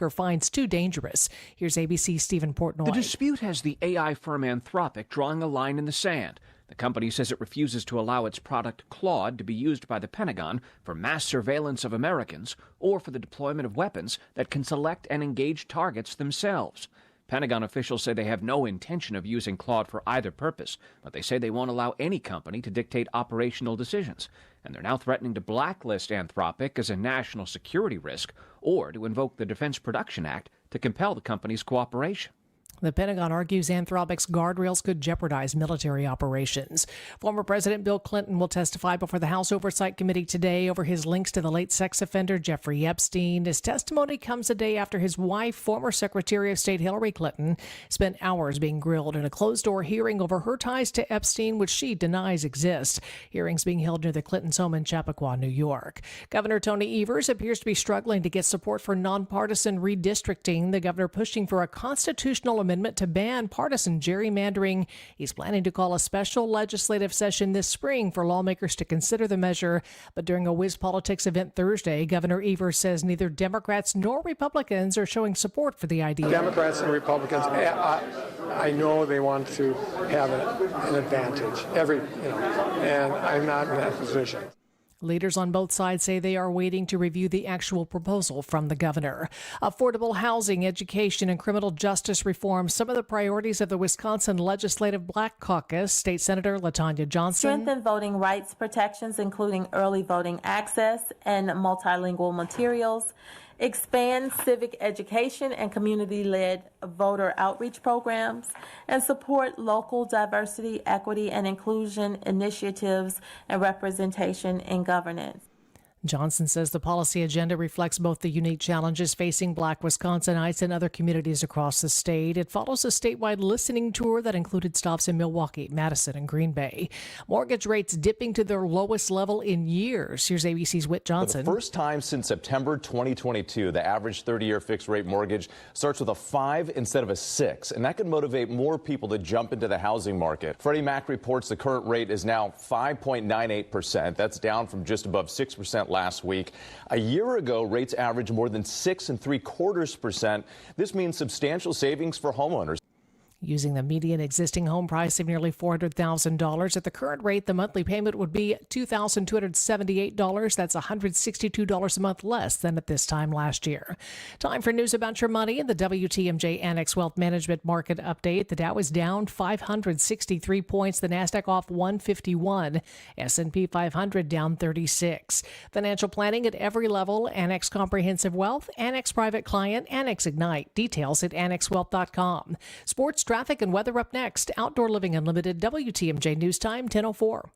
or finds too dangerous. Here's ABC's Stephen Portnoy. The dispute has the AI firm Anthropic drawing a line in the sand. The company says it refuses to allow its product Claude to be used by the Pentagon for mass surveillance of Americans or for the deployment of weapons that can select and engage targets themselves. Pentagon officials say they have no intention of using Claude for either purpose, but they say they won't allow any company to dictate operational decisions. And they're now threatening to blacklist Anthropic as a national security risk or to invoke the Defense Production Act to compel the company's cooperation. The Pentagon argues Anthropic's guardrails could jeopardize military operations. Former President Bill Clinton will testify before the House Oversight Committee today over his links to the late sex offender Jeffrey Epstein. His testimony comes a day after his wife, former Secretary of State Hillary Clinton, spent hours being grilled in a closed-door hearing over her ties to Epstein, which she denies exist. Hearings being held near the Clintons' home in Chappaqua, New York. Governor Tony Evers appears to be struggling to get support for nonpartisan redistricting. The governor pushing for a constitutional amendment to ban partisan gerrymandering. He's planning to call a special legislative session this spring for lawmakers to consider the measure. But during a Wiz Politics event Thursday, Governor Evers says neither Democrats nor Republicans are showing support for the idea. Democrats and Republicans, I know they want to have an advantage, and I'm not in that position. Leaders on both sides say they are waiting to review the actual proposal from the governor. Affordable housing, education, and criminal justice reform, some of the priorities of the Wisconsin Legislative Black Caucus. State Senator LaTanya Johnson. Strengthen voting rights protections, including early voting access and multilingual materials. Expand civic education and community-led voter outreach programs, and support local diversity, equity, and inclusion initiatives and representation in governance. Johnson says the policy agenda reflects both the unique challenges facing Black Wisconsinites and other communities across the state. It follows a statewide listening tour that included stops in Milwaukee, Madison, and Green Bay. Mortgage rates dipping to their lowest level in years. Here's ABC's Whit Johnson. For the first time since September 2022, the average 30-year fixed-rate mortgage starts with a 5 instead of a 6, and that could motivate more people to jump into the housing market. Freddie Mac reports the current rate is now 5.98%. That's down from just above 6% last week. A year ago, rates averaged more than 6.75%. This means substantial savings for homeowners. Using the median existing home price of nearly $400,000 at the current rate, the monthly payment would be $2,278. That's $162 a month less than at this time last year. Time for news about your money and the WTMJ Annex Wealth Management Market Update. The Dow is down 563 points. The Nasdaq off 151. S&P 500 down 36. Financial planning at every level. Annex Comprehensive Wealth, Annex Private Client, Annex Ignite. Details at annexwealth.com. Sports, traffic, and weather up next. Outdoor Living Unlimited, WTMJ News Time, 10:04.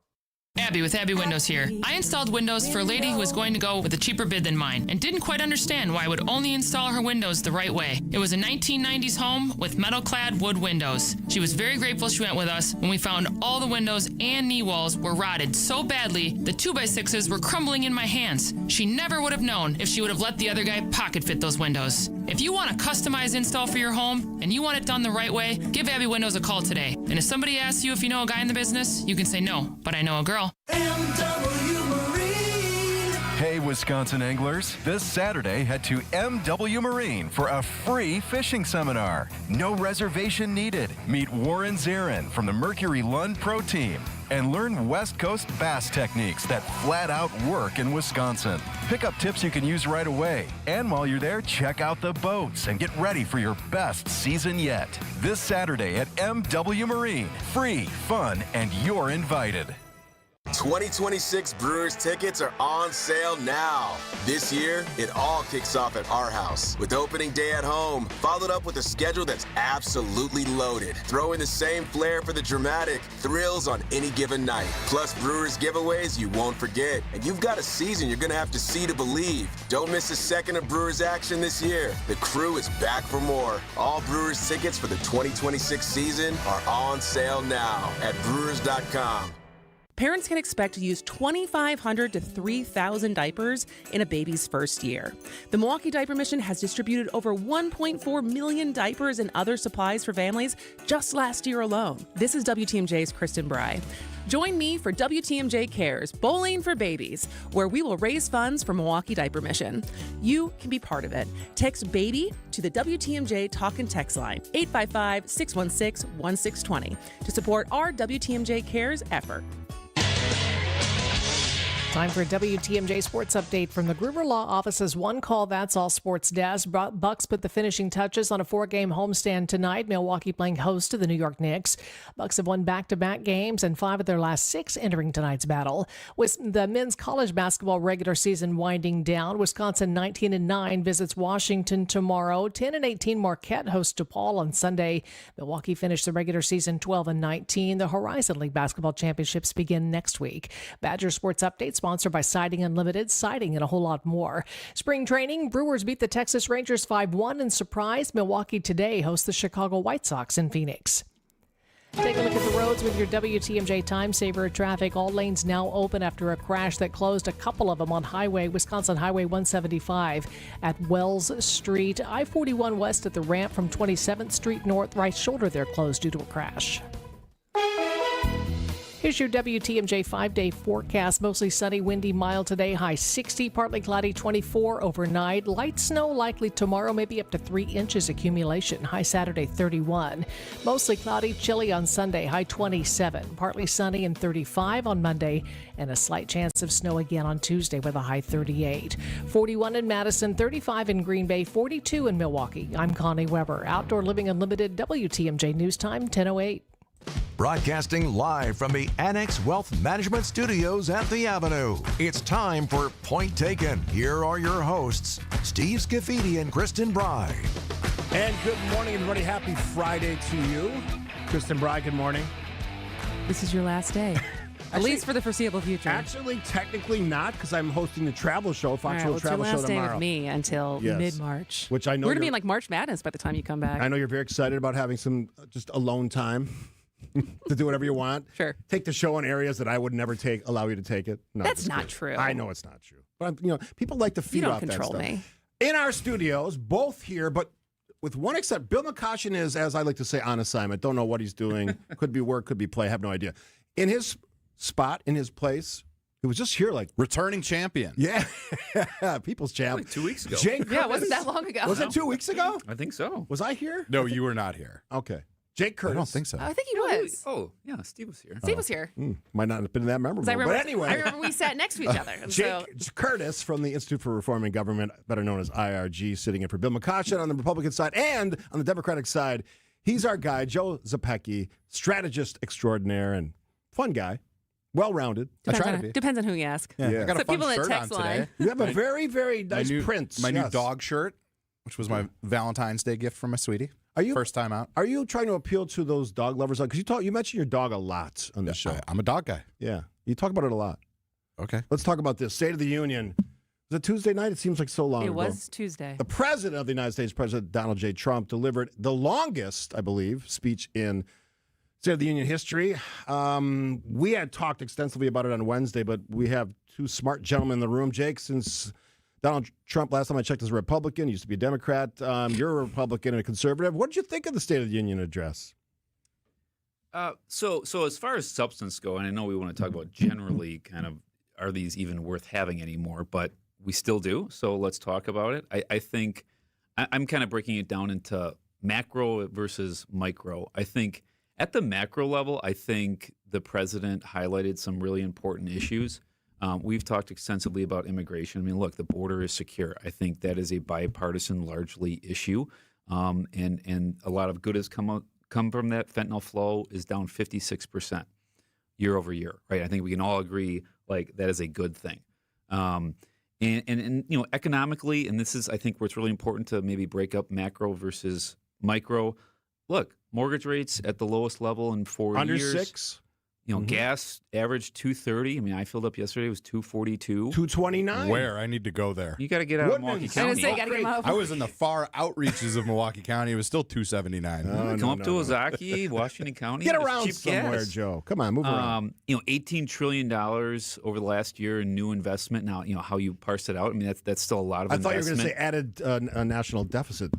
Abby with Abby Windows here. I installed windows for a lady who was going to go with a cheaper bid than mine and didn't quite understand why I would only install her windows the right way. It was a 1990s home with metal-clad wood windows. She was very grateful she went with us when we found all the windows and knee walls were rotted so badly the 2x6s were crumbling in my hands. She never would have known if she would have let the other guy pocket fit those windows. If you want a customized install for your home and you want it done the right way, give Abby Windows a call today. And if somebody asks you if you know a guy in the business, you can say no, but I know a girl. MW Marine. Hey, Wisconsin anglers. This Saturday, head to MW Marine for a free fishing seminar. No reservation needed. Meet Warren Zarin from the Mercury Lund Pro Team and learn West Coast bass techniques that flat out work in Wisconsin. Pick up tips you can use right away. And while you're there, check out the boats and get ready for your best season yet. This Saturday at MW Marine. Free, fun, and you're invited. 2026 Brewers tickets are on sale now. This year, it all kicks off at our house with opening day at home, followed up with a schedule that's absolutely loaded. Throw in the same flair for the dramatic thrills on any given night. Plus Brewers giveaways you won't forget. And you've got a season you're going to have to see to believe. Don't miss a second of Brewers action this year. The crew is back for more. All Brewers tickets for the 2026 season are on sale now at Brewers.com. Parents can expect to use 2,500 to 3,000 diapers in a baby's first year. The Milwaukee Diaper Mission has distributed over 1.4 million diapers and other supplies for families just last year alone. This is WTMJ's Kristin Brey. Join me for WTMJ Cares Bowling for Babies, where we will raise funds for Milwaukee Diaper Mission. You can be part of it. Text BABY to the WTMJ Talk and Text line, 855-616-1620, to support our WTMJ Cares effort. Time for a WTMJ Sports Update from the Gruber Law Office's One Call That's All Sports Desk. Bucks put the finishing touches on a 4-game homestand tonight. Milwaukee playing host to the New York Knicks. Bucks have won back-to-back games and 5 of their last 6 entering tonight's battle. With the men's college basketball regular season winding down, Wisconsin 19-9 visits Washington tomorrow. 10-18 Marquette hosts DePaul on Sunday. Milwaukee finished the regular season 12-19. The Horizon League basketball championships begin next week. Badger Sports Update sponsored by Siding Unlimited, siding and a whole lot more. Spring training, Brewers beat the Texas Rangers 5-1 in surprise. Milwaukee today hosts the Chicago White Sox in Phoenix. Take a look at the roads with your WTMJ Time Saver traffic. All lanes now open after a crash that closed a couple of them on Wisconsin Highway 175 at Wells Street. I-41 west at the ramp from 27th Street north. Right shoulder there closed due to a crash. Here's your WTMJ 5-day forecast. Mostly sunny, windy, mild today. High 60, partly cloudy 24 overnight. Light snow likely tomorrow, maybe up to 3 inches accumulation. High Saturday 31. Mostly cloudy, chilly on Sunday. High 27. Partly sunny and 35 on Monday. And a slight chance of snow again on Tuesday with a high 38. 41 in Madison, 35 in Green Bay, 42 in Milwaukee. I'm Connie Weber. Outdoor Living Unlimited, WTMJ News Time 10:08. Broadcasting live from the Annex Wealth Management Studios at the Avenue. It's time for Point Taken. Here are your hosts, Steve Scaffidi and Kristin Brey. And good morning, everybody. Happy Friday to you. Kristin Brey, good morning. This is your last day. At least for the foreseeable future. Actually, technically not, because I'm hosting the travel show, Fox Hill It's Travel your Show last day tomorrow. with me until mid-March. Which I know we're going to be in like March Madness by the time you come back. I know you're very excited about having some just alone time to do whatever you want. Sure. Take the show in areas that I would never allow you to take it. No, That's just not kidding. true. I know it's not true. But people like to feed You don't off control that stuff. me. In our studios, both here, but with one except, Bill McCoshen is, as I like to say, on assignment. Don't know what he's doing. Could be work, could be play. Have no idea. In his spot, in his place, he was just here like returning champion. Yeah. People's champ. Like 2 weeks ago. Jake Yeah, it wasn't that long ago. Was it 2 weeks ago? I think so. Was I here? No, you were not here. Okay. Jake Curtis. I don't think so. I think he was. Oh, yeah, Steve was here. Steve was here. Might not have been that memorable. 'Cause I remember, but anyway. I remember we sat next to each other. And so, Jake Curtis from the Institute for Reform in Government, better known as IRG, sitting in for Bill McCoshen on the Republican side and on the Democratic side. He's our guy, Joe Zapecki, strategist extraordinaire and fun guy. Well-rounded. I try to be. depends on who you ask. Yeah. I got So a fun people in the shirt on text today. line. You have a very, very nice print. My new dog shirt, which was my Valentine's Day gift from my sweetie. Are you First time out. Are you trying to appeal to those dog lovers? Because you mentioned your dog a lot on the show. I'm a dog guy. Yeah, you talk about it a lot. Okay. Let's talk about this State of the Union. Was it Tuesday night? It seems like so long It ago. was Tuesday. The president of the United States, President Donald J. Trump, delivered the longest, I believe, speech in State of the Union history. We had talked extensively about it on Wednesday, but we have two smart gentlemen in the room. Jake, since Donald Trump, last time I checked, is a Republican, used to be a Democrat. You're a Republican and a conservative. What did you think of the State of the Union address? So as far as substance go, and I know we want to talk about generally kind of are these even worth having anymore, but we still do. So let's talk about it. I think I'm kind of breaking it down into macro versus micro. I think at the macro level, I think the president highlighted some really important issues. We've talked extensively about immigration. I mean, look, the border is secure. I think that is a bipartisan, largely issue, and a lot of good has come from that. Fentanyl flow is down 56% year over year, right? I think we can all agree like that is a good thing. And economically, and this is I think where it's really important to maybe break up macro versus micro. Look, mortgage rates at the lowest level in 4 Under years. 6? Gas averaged $2.30. I mean, I filled up yesterday. It was $2.42. $2.29. Where? I need to go there. You got to get out of Milwaukee County. I was gonna say, gotta get him out. I was in the far outreaches of Milwaukee County. It was still $2.79. Come up to Ozaki, Washington County. Get It's around cheap somewhere, gas. Joe. Come on, move around. $18 trillion over the last year in new investment. Now, how you parse it out. I mean, that's still a lot of I thought investment. you were going to say added a national deficit.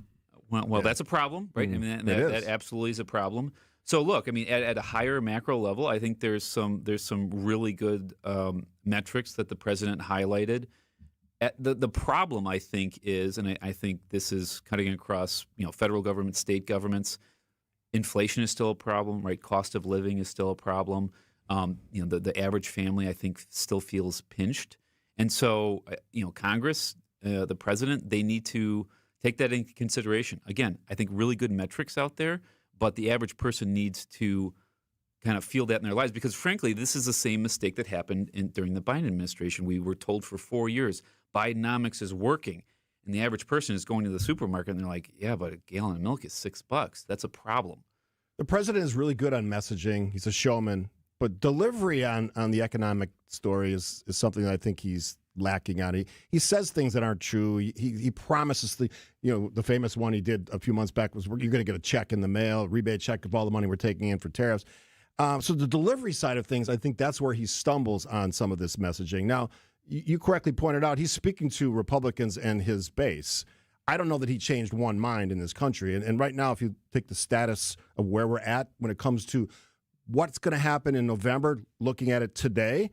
Well, that's a problem, right? I mean, that absolutely is a problem. So look, I mean, at a higher macro level, I think there's some really good metrics that the president highlighted. The problem, I think, is, and I think this is cutting across, federal government, state governments. Inflation is still a problem, right? Cost of living is still a problem. The average family, I think, still feels pinched, and so Congress, the president, they need to take that into consideration. Again, I think really good metrics out there, but the average person needs to kind of feel that in their lives, because frankly, this is the same mistake that happened during the Biden administration. We were told for 4 years Bidenomics is working, and the average person is going to the supermarket and they're like, yeah, but a gallon of milk is $6. That's a problem. The president is really good on messaging. He's a showman, but delivery on the economic story is something that I think he's lacking on. He says things that aren't true. He promises the famous one he did a few months back was, you're going to get a check in the mail, rebate check of all the money we're taking in for tariffs. So the delivery side of things, I think that's where he stumbles on some of this messaging. Now, you correctly pointed out he's speaking to Republicans and his base. I don't know that he changed one mind in this country. And right now, if you take the status of where we're at when it comes to what's going to happen in November, looking at it today,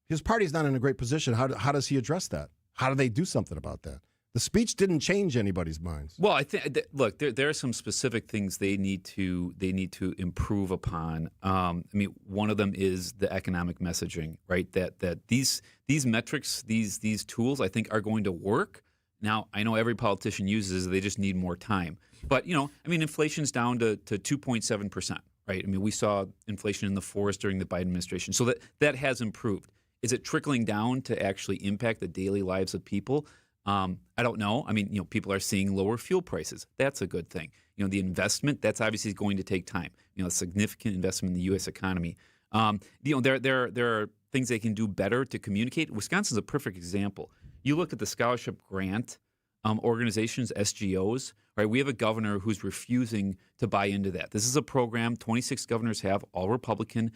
his party's not in a great position. How does he address that? How do they do something about that? The speech didn't change anybody's minds. Well, I think look, there are some specific things they need to improve upon. I mean, one of them is the economic messaging, right? That these metrics, these tools, I think, are going to work. Now, I know every politician uses it, they just need more time. But I mean, inflation's down to 2.7%, right? I mean, we saw inflation in the 4s during the Biden administration, so that has improved. Is it trickling down to actually impact the daily lives of people? I don't know. I mean, people are seeing lower fuel prices. That's a good thing. The investment, that's obviously going to take time. A significant investment in the U.S. economy. There are things they can do better to communicate. Wisconsin's a perfect example. You look at the scholarship grant organizations, SGOs, right? We have a governor who's refusing to buy into that. This is a program 26 governors have, all Republican,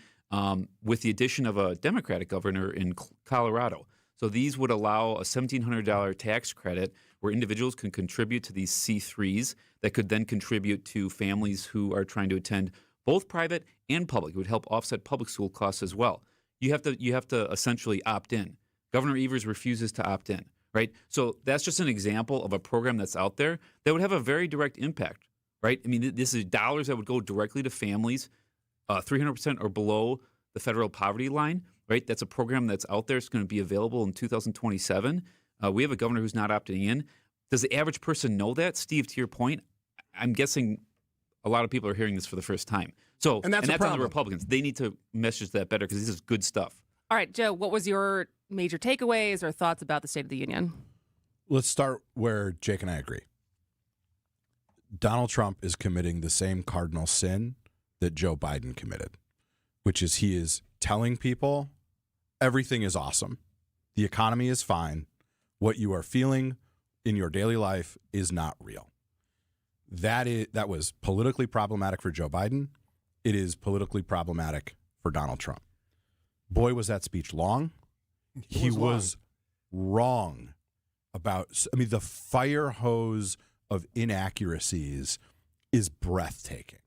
with the addition of a Democratic governor in Colorado. So these would allow a $1,700 tax credit where individuals can contribute to these C3s that could then contribute to families who are trying to attend both private and public. It would help offset public school costs as well. You have to essentially opt in. Governor Evers refuses to opt in, right? So that's just an example of a program that's out there that would have a very direct impact, right? I mean, this is dollars that would go directly to families 300% or below the federal poverty line. Right, that's a program that's out there. It's going to be available in 2027. We have a governor who's not opting in. Does the average person know that? Steve, to your point, I'm guessing a lot of people are hearing this for the first time. So, and that's on the Republicans. They need to message that better because this is good stuff. All right, Joe, what was your major takeaways or thoughts about the State of the Union? Let's start where Jake and I agree. Donald Trump is committing the same cardinal sin that Joe Biden committed, which is he is telling people everything is awesome. The economy is fine. What you are feeling in your daily life is not real. That was politically problematic for Joe Biden. It is politically problematic for Donald Trump. Boy, was that speech long. He was wrong about, I mean, the fire hose of inaccuracies is breathtaking.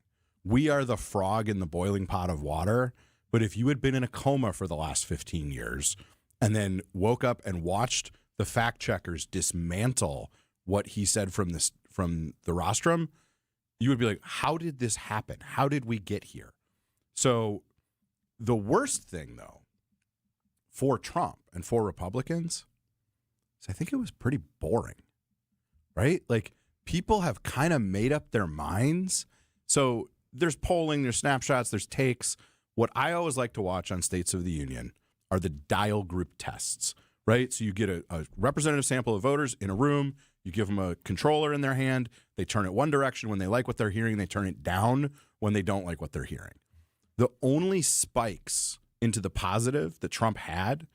We are the frog in the boiling pot of water. But if you had been in a coma for the last 15 years and then woke up and watched the fact checkers dismantle what he said from the rostrum, you would be like, how did this happen? How did we get here? So the worst thing, though, for Trump and for Republicans is I think it was pretty boring, right? Like, people have kind of made up their minds. So there's polling, there's snapshots, there's takes. What I always like to watch on States of the Union are the dial group tests, right? So you get a representative sample of voters in a room, you give them a controller in their hand, they turn it one direction when they like what they're hearing, they turn it down when they don't like what they're hearing. The only spikes into the positive that Trump had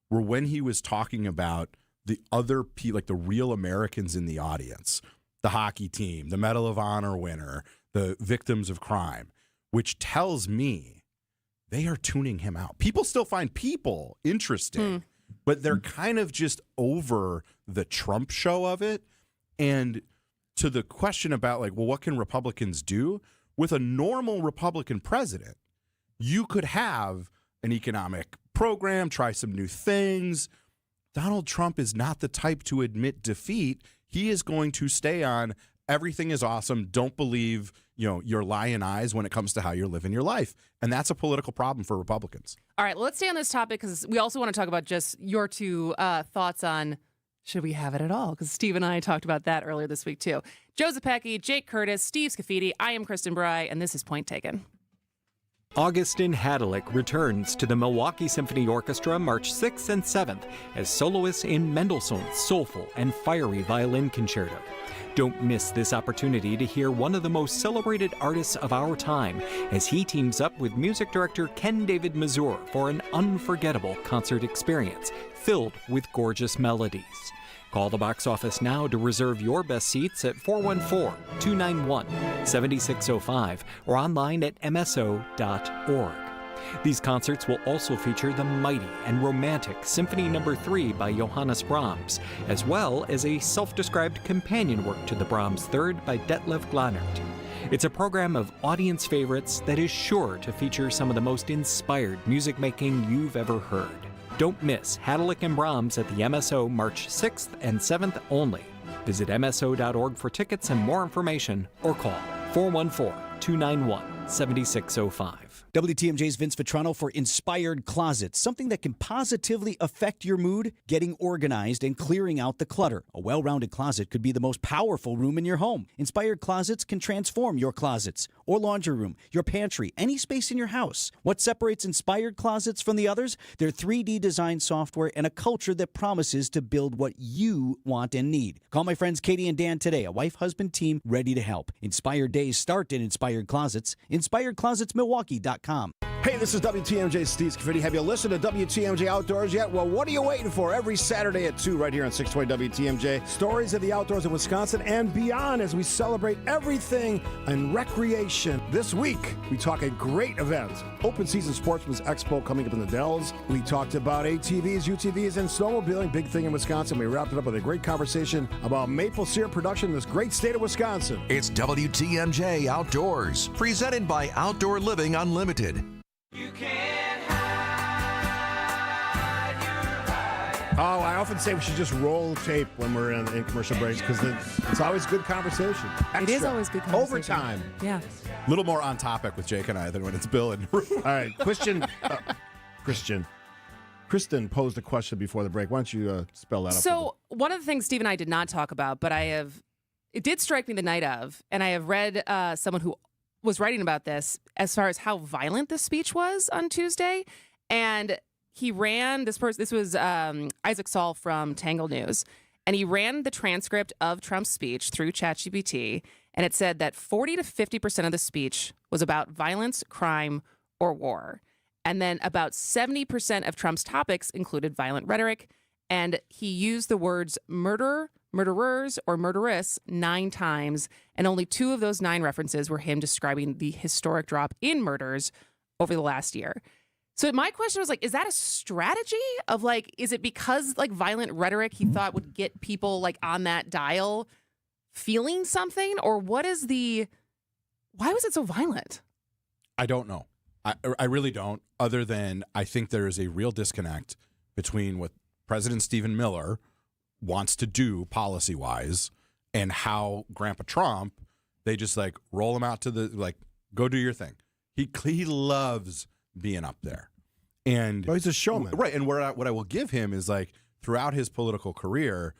were when he was talking about the other people, like the real Americans in the audience, the hockey team, the Medal of Honor winner, the victims of crime, which tells me they are tuning him out. People still find people interesting, but they're kind of just over the Trump show of it. And to the question about, like, well, what can Republicans do? with a normal Republican president, you could have an economic program, try some new things. Donald Trump is not the type to admit defeat. He is going to stay on everything is awesome. Don't believe, your lying eyes when it comes to how you're living your life. And that's a political problem for Republicans. All right, let's stay on this topic because we also want to talk about just your two thoughts on should we have it at all? Because Steve and I talked about that earlier this week, too. Joe Zepecki, Jake Curtis, Steve Scaffidi. I am Kristin Brey, and this is Point Taken. Augustin Hadalick returns to the Milwaukee Symphony Orchestra March 6th and 7th as soloist in Mendelssohn's soulful and fiery violin concerto. Don't miss this opportunity to hear one of the most celebrated artists of our time as he teams up with music director Ken David Mazur for an unforgettable concert experience filled with gorgeous melodies. Call the box office now to reserve your best seats at 414-291-7605 or online at mso.org. These concerts will also feature the mighty and romantic Symphony No. 3 by Johannes Brahms, as well as a self-described companion work to the Brahms Third by Detlev Glanert. It's a program of audience favorites that is sure to feature some of the most inspired music making you've ever heard. Don't miss Hadalick and Brahms at the MSO March 6th and 7th only. Visit mso.org for tickets and more information or call 414-291-7605. WTMJ's Vince Vitrano for Inspired Closets, something that can positively affect your mood, getting organized and clearing out the clutter. A well-rounded closet could be the most powerful room in your home. Inspired Closets can transform your closets or laundry room, your pantry, any space in your house. What separates Inspired Closets from the others? Their 3D design software and a culture that promises to build what you want and need. Call my friends Katie and Dan today, a wife-husband team ready to help. Inspired days start in Inspired Closets. InspiredClosetsMilwaukee.com. Hey, this is WTMJ Steve Scaffidi. Have you listened to WTMJ Outdoors yet? Well, what are you waiting for? Every Saturday at 2 right here on 620 WTMJ. Stories of the outdoors of Wisconsin and beyond as we celebrate everything in recreation. This week, we talk a great event. Open Season Sportsman's Expo coming up in the Dells. We talked about ATVs, UTVs, and snowmobiling. Big thing in Wisconsin. We wrapped it up with a great conversation about maple syrup production in this great state of Wisconsin. It's WTMJ Outdoors, presented by Outdoor Living Unlimited. Oh, I often say we should just roll tape when we're in commercial breaks because it's always good conversation. It is always good conversation. Overtime. Yeah. A little more on topic with Jake and I than when it's Bill and Ruth. All right, Kristin posed a question before the break. Why don't you spell that out? So one of the things Steve and I did not talk about, but it did strike me the night of, and I have read someone who was writing about this as far as how violent this speech was on Tuesday. And he ran this was Isaac Saul from Tangle News, and he ran the transcript of Trump's speech through ChatGPT, and it said that 40 to 50% of the speech was about violence, crime, or war. And then about 70% of Trump's topics included violent rhetoric, and he used the words murder, murderers, or murderess 9 times, and only 2 of those 9 references were him describing the historic drop in murders over the last year. So my question was is that a strategy of is it because violent rhetoric he thought would get people on that dial feeling something, or why was it so violent? I don't know. I really don't, other than I think there is a real disconnect between what President Stephen Miller wants to do policy-wise and how Grandpa Trump, they just roll him out to the, go do your thing. He loves being up there. And he's a showman. Right. And what I will give him is throughout his political career,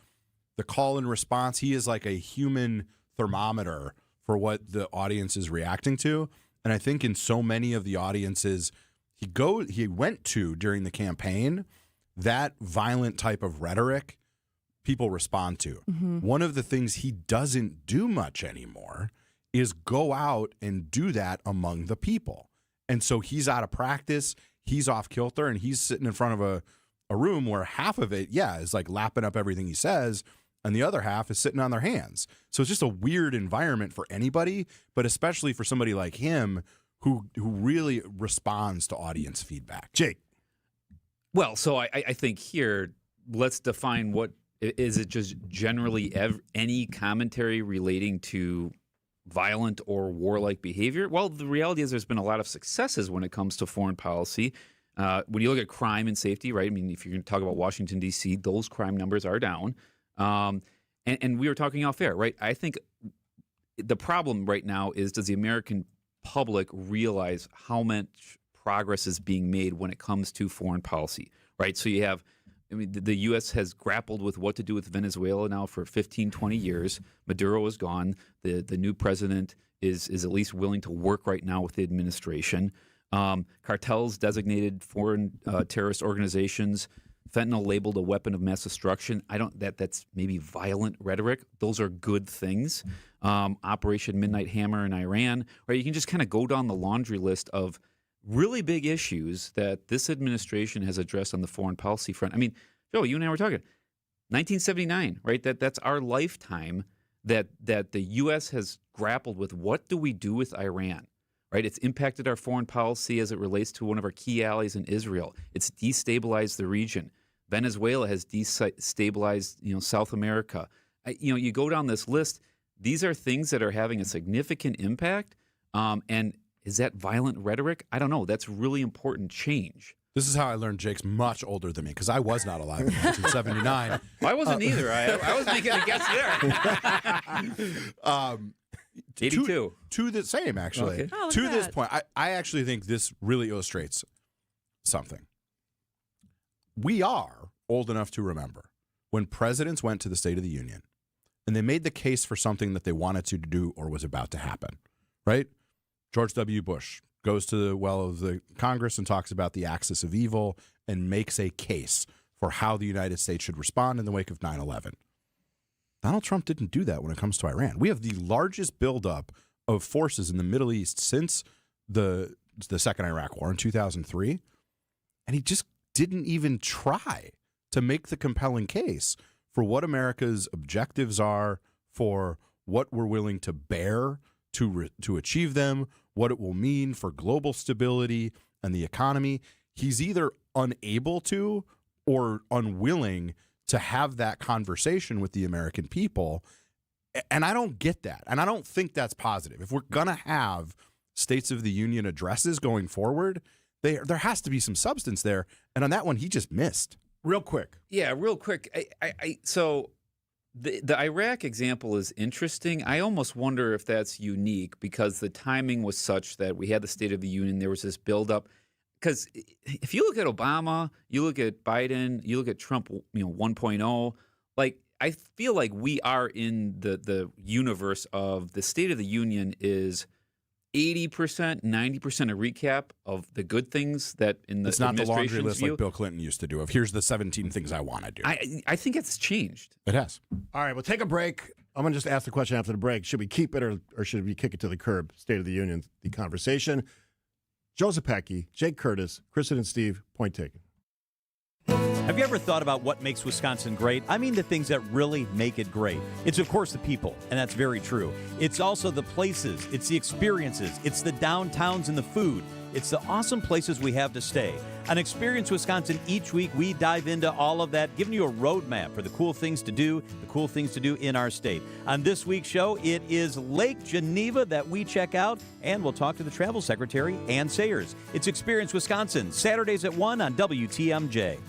the call and response, he is like a human thermometer for what the audience is reacting to. And I think in so many of the audiences he went to during the campaign, that violent type of rhetoric people respond to. Mm-hmm. One of the things he doesn't do much anymore is go out and do that among the people. And so he's out of practice, he's off kilter, and he's sitting in front of a room where half of it, is lapping up everything he says, and the other half is sitting on their hands. So it's just a weird environment for anybody, but especially for somebody like him who really responds to audience feedback. Jake. Well, so I think here, let's define what is it just generally any commentary relating to violent or warlike behavior? Well, the reality is there's been a lot of successes when it comes to foreign policy. When you look at crime and safety, right? I mean, if you're going to talk about Washington, D.C., those crime numbers are down. And we were talking off air, right? I think the problem right now is, does the American public realize how much progress is being made when it comes to foreign policy, right? So you have, I mean, the U.S. has grappled with what to do with Venezuela now for 15, 20 years. Maduro is gone. The new president is at least willing to work right now with the administration. Cartels designated foreign terrorist organizations, fentanyl labeled a weapon of mass destruction. That's maybe violent rhetoric. Those are good things. Operation Midnight Hammer in Iran, right? You can just kind of go down the laundry list of really big issues that this administration has addressed on the foreign policy front. I mean, Joe, you and I were talking 1979, right? That's our lifetime that the U.S. has grappled with what do we do with Iran, right? It's impacted our foreign policy as it relates to one of our key allies in Israel. It's destabilized the region. Venezuela has destabilized, South America. You go down this list. These are things that are having a significant impact. And is that violent rhetoric? I don't know. That's really important change. This is how I learned Jake's much older than me, because I was not alive in 1979. I wasn't either. I was making a guess there. 82. To the same, actually. Okay. Oh, look To at this that. point, I actually think this really illustrates something. We are old enough to remember when presidents went to the State of the Union and they made the case for something that they wanted to do or was about to happen, right? George W. Bush goes to the well of the Congress and talks about the axis of evil and makes a case for how the United States should respond in the wake of 9/11. Donald Trump didn't do that when it comes to Iran. We have the largest buildup of forces in the Middle East since the second Iraq War in 2003, and he just didn't even try to make the compelling case for what America's objectives are, for what we're willing to bear to achieve them, what it will mean for global stability and the economy. He's either unable to or unwilling to have that conversation with the American people. And I don't get that. And I don't think that's positive. If we're going to have States of the Union addresses going forward, there has to be some substance there. And on that one, he just missed. Real quick. Yeah, real quick. So the Iraq example is interesting. I almost wonder if that's unique because the timing was such that we had the State of the Union. There was this buildup. Because if you look at Obama, you look at Biden, you look at Trump, 1.0, like I feel like we are in the universe of the State of the Union is 80%, 90% a recap of the good things that in the It's not the laundry list view. like Bill Clinton used to do of here's the 17 things I want to do. I think it's changed. It has. All right, we'll take a break. I'm going to just ask the question after the break. Should we keep it or should we kick it to the curb? State of the Union, the conversation. Joe Zepecki, Jake Curtis, Kristin and Steve, point taken. Have you ever thought about what makes Wisconsin great? I mean the things that really make it great. It's, of course, the people, and that's very true. It's also the places, it's the experiences, it's the downtowns and the food. It's the awesome places we have to stay. On Experience Wisconsin, each week we dive into all of that, giving you a roadmap for the cool things to do in our state. On this week's show, it is Lake Geneva that we check out, and we'll talk to the Travel Secretary, Ann Sayers. It's Experience Wisconsin, Saturdays at 1 on WTMJ.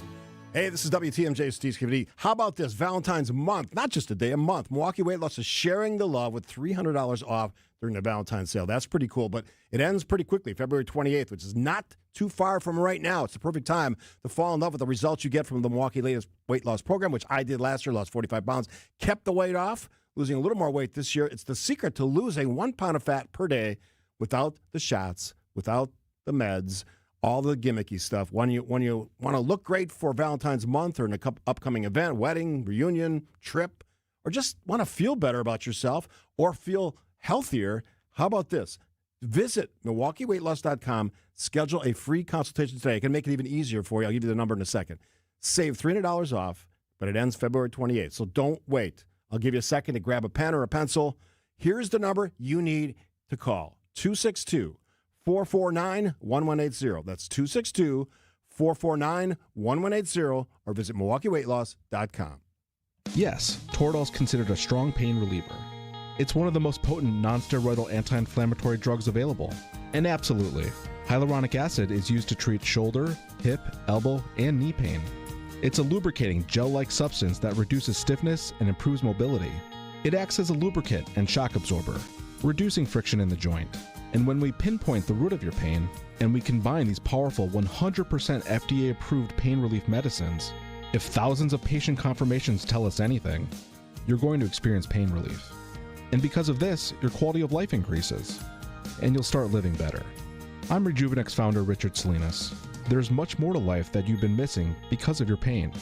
Hey, this is WTMJ Steve Scaffidi. How about this? Valentine's month, not just a day, a month. Milwaukee Weight Loss is sharing the love with $300 off during the Valentine's sale. That's pretty cool, but it ends pretty quickly, February 28th, which is not too far from right now. It's the perfect time to fall in love with the results you get from the Milwaukee latest weight loss program, which I did last year, lost 45 pounds, kept the weight off, losing a little more weight this year. It's the secret to losing 1 pound of fat per day without the shots, without the meds, all the gimmicky stuff. When you want to look great for Valentine's month or in an upcoming event, wedding, reunion, trip, or just want to feel better about yourself or feel healthier, how about this? Visit MilwaukeeWeightLoss.com, schedule a free consultation today. I can make it even easier for you. I'll give you the number in a second. Save $300 off, but it ends February 28th, so don't wait. I'll give you a second to grab a pen or a pencil. Here's the number you need to call, 262-449-1180. That's 262-449-1180, or visit MilwaukeeWeightLoss.com. Yes, Toradol is considered a strong pain reliever. It's one of the most potent non-steroidal anti-inflammatory drugs available. And absolutely, hyaluronic acid is used to treat shoulder, hip, elbow, and knee pain. It's a lubricating gel-like substance that reduces stiffness and improves mobility. It acts as a lubricant and shock absorber, reducing friction in the joint. And when we pinpoint the root of your pain, and we combine these powerful 100% FDA-approved pain relief medicines, if thousands of patient confirmations tell us anything, you're going to experience pain relief. And because of this, your quality of life increases, and you'll start living better. I'm Rejuvenex founder Richard Salinas. There's much more to life that you've been missing because of your pain.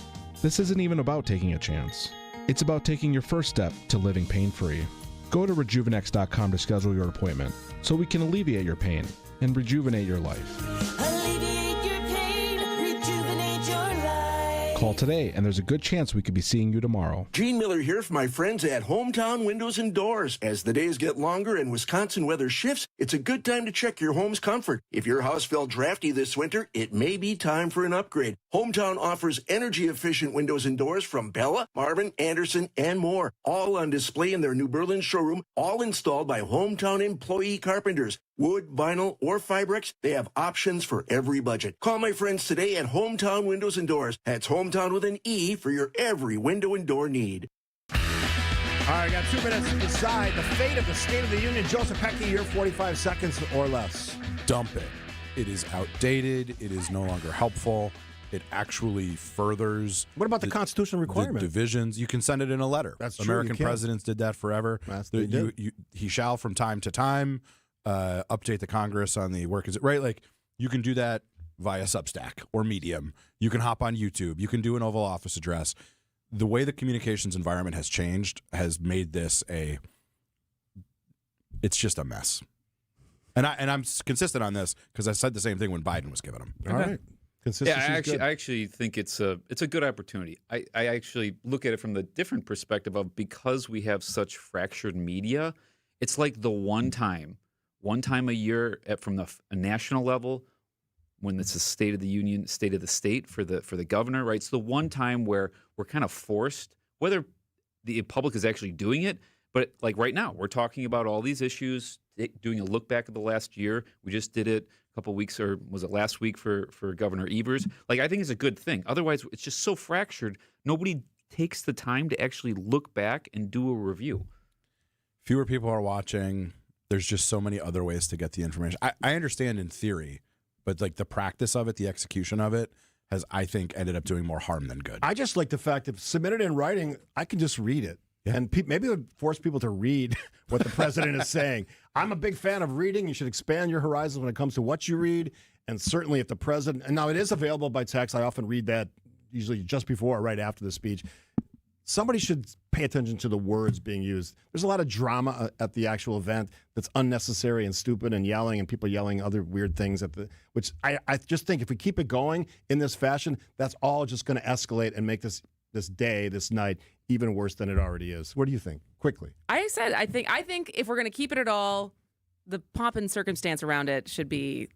This isn't even about taking a chance. It's about taking your first step to living pain-free. Go to rejuvenex.com to schedule your appointment so we can alleviate your pain and rejuvenate your life. Alleviate your pain, rejuvenate your life. Call today, and there's a good chance we could be seeing you tomorrow. Gene Miller here for my friends at Hometown Windows and Doors. As the days get longer and Wisconsin weather shifts, it's a good time to check your home's comfort. If your house felt drafty this winter, it may be time for an upgrade. Hometown offers energy-efficient windows and doors from Bella, Marvin, Anderson, and more. All on display in their New Berlin showroom, all installed by Hometown employee carpenters. Wood, vinyl, or Fibrex, they have options for every budget. Call my friends today at Hometown Windows and Doors. That's Hometown with an E for your every window and door need. All right, got 2 minutes to decide the fate of the State of the Union. Joseph Pecky, your 45 seconds or less. Dump it. It is outdated. It is no longer helpful. It actually furthers. What about the constitutional requirement? The divisions. You can send it in a letter. That's true. American presidents did that forever. He shall, from time to time, update the Congress on the work. Is it right? Like, you can do that via Substack or Medium. You can hop on YouTube. You can do an Oval Office address. The way the communications environment has changed has made this it's just a mess. And I'm consistent on this because I said the same thing when Biden was giving them. All right. Consistency. I actually think it's a good opportunity. I actually look at it from the different perspective of, because we have such fractured media, it's like the one time a year from a national level, when it's a State of the Union, State of the State for the governor, right? It's the one time where we're kind of forced, whether the public is actually doing it, but like right now, we're talking about all these issues, doing a look back at the last year. We just did it a couple weeks, or was it last week for Governor Evers? Like, I think it's a good thing. Otherwise, it's just so fractured. Nobody takes the time to actually look back and do a review. Fewer people are watching. There's just so many other ways to get the information. I understand in theory, but like the practice of it, the execution of it has, I think, ended up doing more harm than good. I just like the fact that submitted in writing, I can just read it. Yeah. And maybe it would force people to read what the president is saying. I'm a big fan of reading. You should expand your horizons when it comes to what you read. And certainly if the president, and now it is available by text. I often read that usually just before or right after the speech. Somebody should pay attention to the words being used. There's a lot of drama at the actual event that's unnecessary and stupid, and yelling, and people yelling other weird things which I just think if we keep it going in this fashion, that's all just going to escalate and make this night even worse than it already is. What do you think? Quickly. I think if we're going to keep it at all, the pomp and circumstance around it should be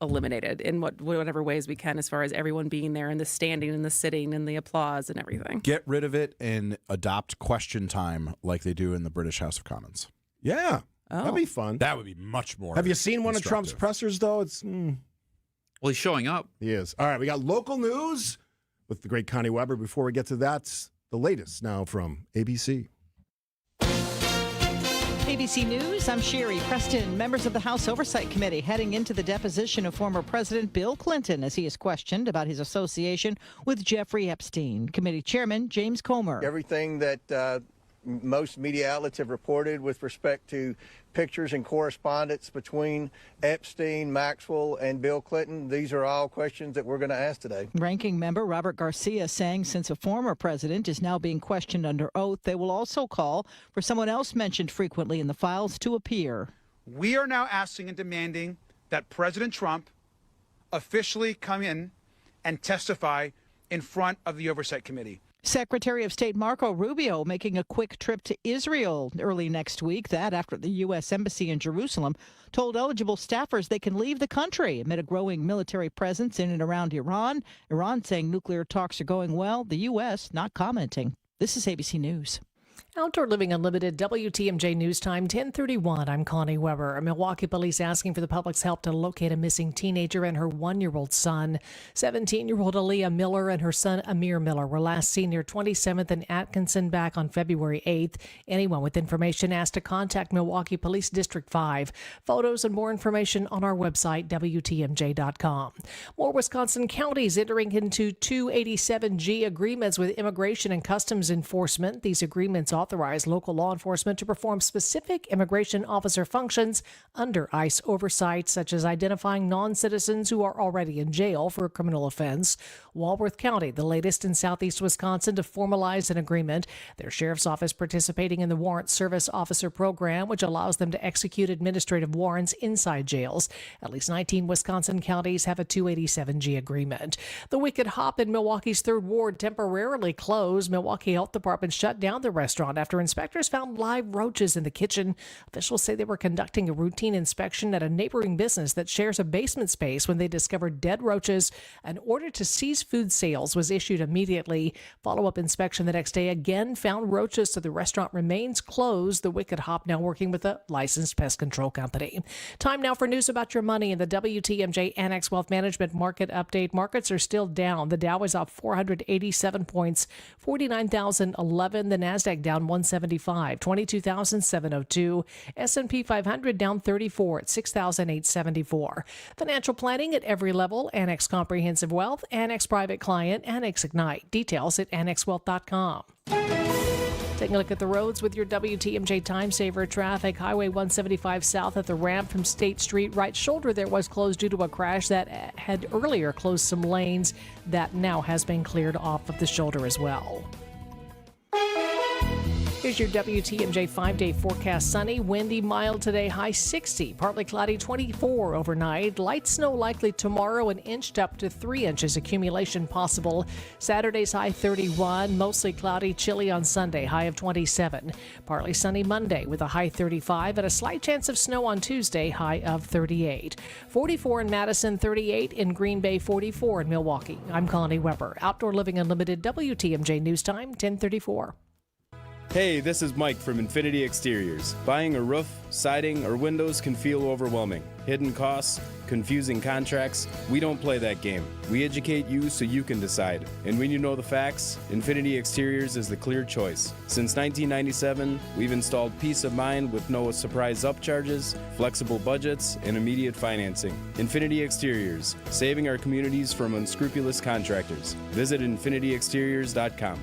eliminated in whatever ways we can, as far as everyone being there and the standing and the sitting and the applause and everything. Get rid of it and adopt question time like they do in the British House of Commons. Yeah. That'd be fun. That would be much more. Have you seen one of Trump's pressers, though? Well, he's showing up. He is. All right, we got local news with the great Connie Weber. Before we get to that, the latest now from ABC. ABC News, I'm Sherry Preston. Members of the House Oversight Committee heading into the deposition of former President Bill Clinton as he is questioned about his association with Jeffrey Epstein. Committee Chairman James Comer. Everything that most media outlets have reported with respect to pictures and correspondence between Epstein, Maxwell, and Bill Clinton, these are all questions that we're going to ask today. Ranking member Robert Garcia saying since a former president is now being questioned under oath, they will also call for someone else mentioned frequently in the files to appear. We are now asking and demanding that President Trump officially come in and testify in front of the Oversight Committee. Secretary of State Marco Rubio making a quick trip to Israel early next week. That after the U.S. Embassy in Jerusalem told eligible staffers they can leave the country amid a growing military presence in and around Iran. Iran saying nuclear talks are going well. The U.S. not commenting. This is ABC News. Outdoor Living Unlimited, WTMJ News Time, 10:31. I'm Connie Weber. Milwaukee police asking for the public's help to locate a missing teenager and her 1-year-old son. 17-year-old Aaliyah Miller and her son Amir Miller were last seen near 27th and Atkinson back on February 8th. Anyone with information asked to contact Milwaukee Police District 5. Photos and more information on our website, WTMJ.com. More Wisconsin counties entering into 287G agreements with Immigration and Customs Enforcement. These agreements authorize local law enforcement to perform specific immigration officer functions under ICE oversight, such as identifying non-citizens who are already in jail for a criminal offense. Walworth County, the latest in southeast Wisconsin to formalize an agreement. Their sheriff's office participating in the Warrant Service Officer Program, which allows them to execute administrative warrants inside jails. At least 19 Wisconsin counties have a 287G agreement. The Wicked Hop in Milwaukee's 3rd Ward temporarily closed. Milwaukee Health Department shut down the restaurant after inspectors found live roaches in the kitchen. Officials say they were conducting a routine inspection at a neighboring business that shares a basement space when they discovered dead roaches. An order to cease food sales was issued immediately. Follow-up inspection the next day again found roaches, so the restaurant remains closed. The Wicked Hop now working with a licensed pest control company. Time now for news about your money in the WTMJ Annex Wealth Management Market Update. Markets are still down. The Dow is up 487 points, 49,011. The Nasdaq down 175, 22,702. S&P 500 down 34 at 6,874. Financial planning at every level. Annex Comprehensive Wealth, Annex Private Client, Annex Ignite. Details at annexwealth.com. Taking a look at the roads with your WTMJ Time Saver traffic. Highway 175 south at the ramp from State Street. Right shoulder there was closed due to a crash that had earlier closed some lanes. That now has been cleared off of the shoulder as well. Here's your WTMJ 5-day forecast. Sunny, windy, mild today, high 60. Partly cloudy, 24 overnight. Light snow likely tomorrow and inched up to 3 inches accumulation possible. Saturday's high 31. Mostly cloudy, chilly on Sunday, high of 27. Partly sunny Monday with a high 35 and a slight chance of snow on Tuesday, high of 38. 44 in Madison, 38 in Green Bay, 44 in Milwaukee. I'm Connie Weber. Outdoor Living Unlimited, WTMJ News Time, 10:34. Hey, this is Mike from Infinity Exteriors. Buying a roof, siding, or windows can feel overwhelming. Hidden costs, confusing contracts. We don't play that game. We educate you so you can decide. And when you know the facts, Infinity Exteriors is the clear choice. Since 1997, we've installed peace of mind with no surprise upcharges, flexible budgets, and immediate financing. Infinity Exteriors, saving our communities from unscrupulous contractors. Visit infinityexteriors.com.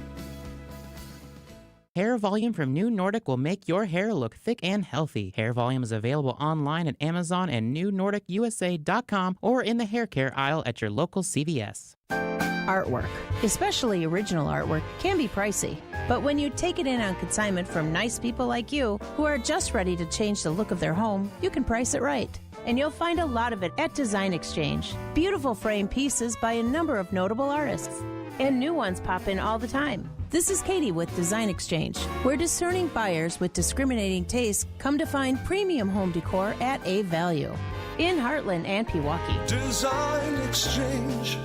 Hair Volume from New Nordic will make your hair look thick and healthy. Hair Volume is available online at Amazon and newnordicusa.com or in the hair care aisle at your local CVS. Artwork, especially original artwork, can be pricey. But when you take it in on consignment from nice people like you who are just ready to change the look of their home, you can price it right. And you'll find a lot of it at Design Exchange. Beautiful frame pieces by a number of notable artists. And new ones pop in all the time. This is Katie with Design Exchange, where discerning buyers with discriminating tastes come to find premium home decor at a value. In Heartland and Pewaukee. Design Exchange.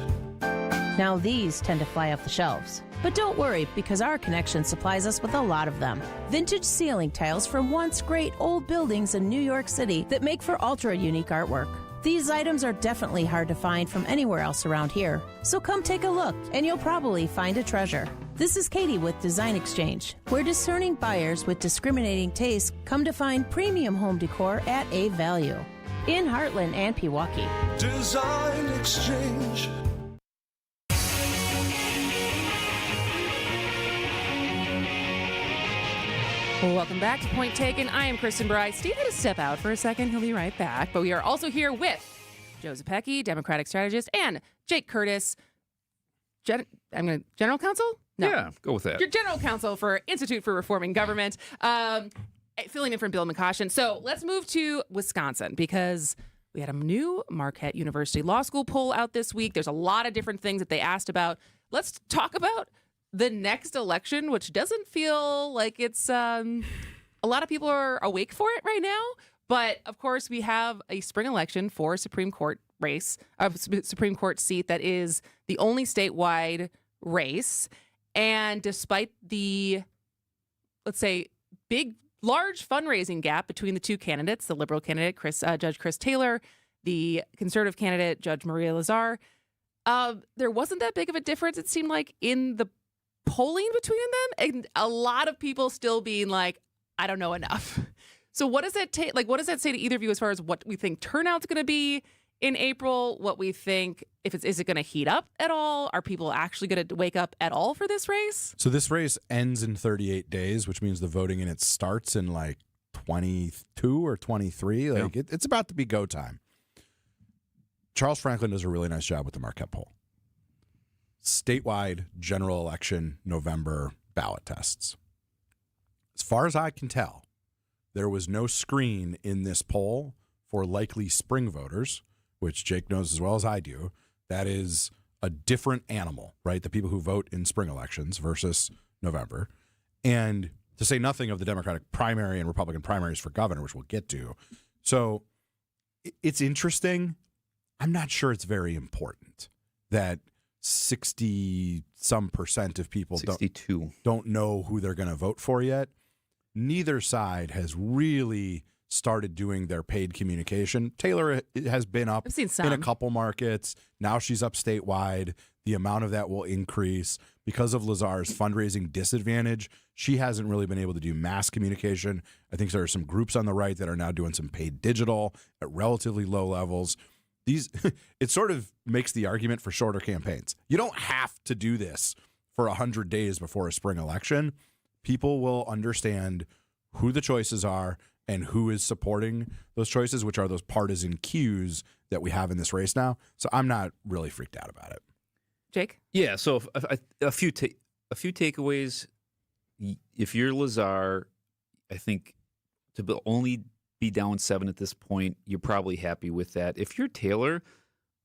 Now these tend to fly off the shelves. But don't worry, because our connection supplies us with a lot of them. Vintage ceiling tiles from once great old buildings in New York City that make for ultra-unique artwork. These items are definitely hard to find from anywhere else around here. So come take a look, and you'll probably find a treasure. This is Katie with Design Exchange, where discerning buyers with discriminating tastes come to find premium home decor at a value. In Heartland and Pewaukee. Design Exchange. Welcome back to Point Taken. I am Kristin Brey. Steve had to step out for a second. He'll be right back. But we are also here with Joe Zepecki, Democratic strategist, and Jake Curtis, General Counsel? No. Yeah, go with that. Your General Counsel for Institute for Reforming Government, filling in for Bill McCoshen. So let's move to Wisconsin because we had a new Marquette University Law School poll out this week. There's a lot of different things that they asked about. Let's talk about the next election, which doesn't feel like it's a lot of people are awake for it right now. But of course, we have a spring election for a Supreme Court race, a Supreme Court seat that is the only statewide race. And despite the let's say, large fundraising gap between the two candidates, the liberal candidate, Judge Chris Taylor, the conservative candidate, Judge Maria Lazar. There wasn't that big of a difference, it seemed like, in the polling between them, and a lot of people still being like, I don't know enough. So what does that take? Like, what does that say to either of you as far as what we think turnout's going to be in April? What we think, is it going to heat up at all? Are people actually going to wake up at all for this race? So this race ends in 38 days, which means the voting in it starts in like 22 or 23. Like it's about to be go time. Charles Franklin does a really nice job with the Marquette poll. Statewide general election November ballot tests. As far as I can tell, there was no screen in this poll for likely spring voters, which Jake knows as well as I do. That is a different animal, right? The people who vote in spring elections versus November. And to say nothing of the Democratic primary and Republican primaries for governor, which we'll get to. So it's interesting. I'm not sure it's very important that 60-some% of people don't know who they're going to vote for yet. Neither side has really started doing their paid communication. Taylor has been up in a couple markets. Now she's up statewide. The amount of that will increase. Because of Lazar's fundraising disadvantage, she hasn't really been able to do mass communication. I think there are some groups on the right that are now doing some paid digital at relatively low levels. It sort of makes the argument for shorter campaigns. You don't have to do this for 100 days before a spring election. People will understand who the choices are and who is supporting those choices, which are those partisan cues that we have in this race now. So I'm not really freaked out about it. Jake? Yeah, so a few takeaways. If you're Lazar, I think to only be down 7 at this point, you're probably happy with that. If you're Taylor,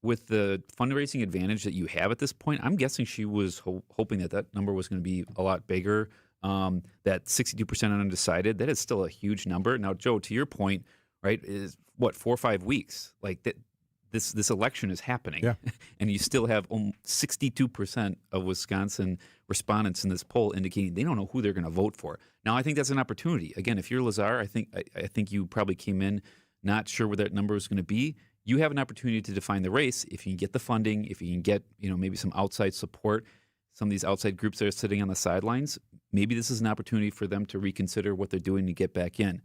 with the fundraising advantage that you have at this point, I'm guessing she was hoping that number was going to be a lot bigger. That 62% undecided, that is still a huge number. Now, Joe, to your point, right, is what, 4 or 5 weeks? Like that, this election is happening, and you still have 62% of Wisconsin respondents in this poll indicating they don't know who they're going to vote for. Now, I think that's an opportunity. Again, if you're Lazar, I think you probably came in not sure where that number is going to be. You have an opportunity to define the race if you can get the funding, if you can get maybe some outside support. Some of these outside groups that are sitting on the sidelines, maybe this is an opportunity for them to reconsider what they're doing to get back in.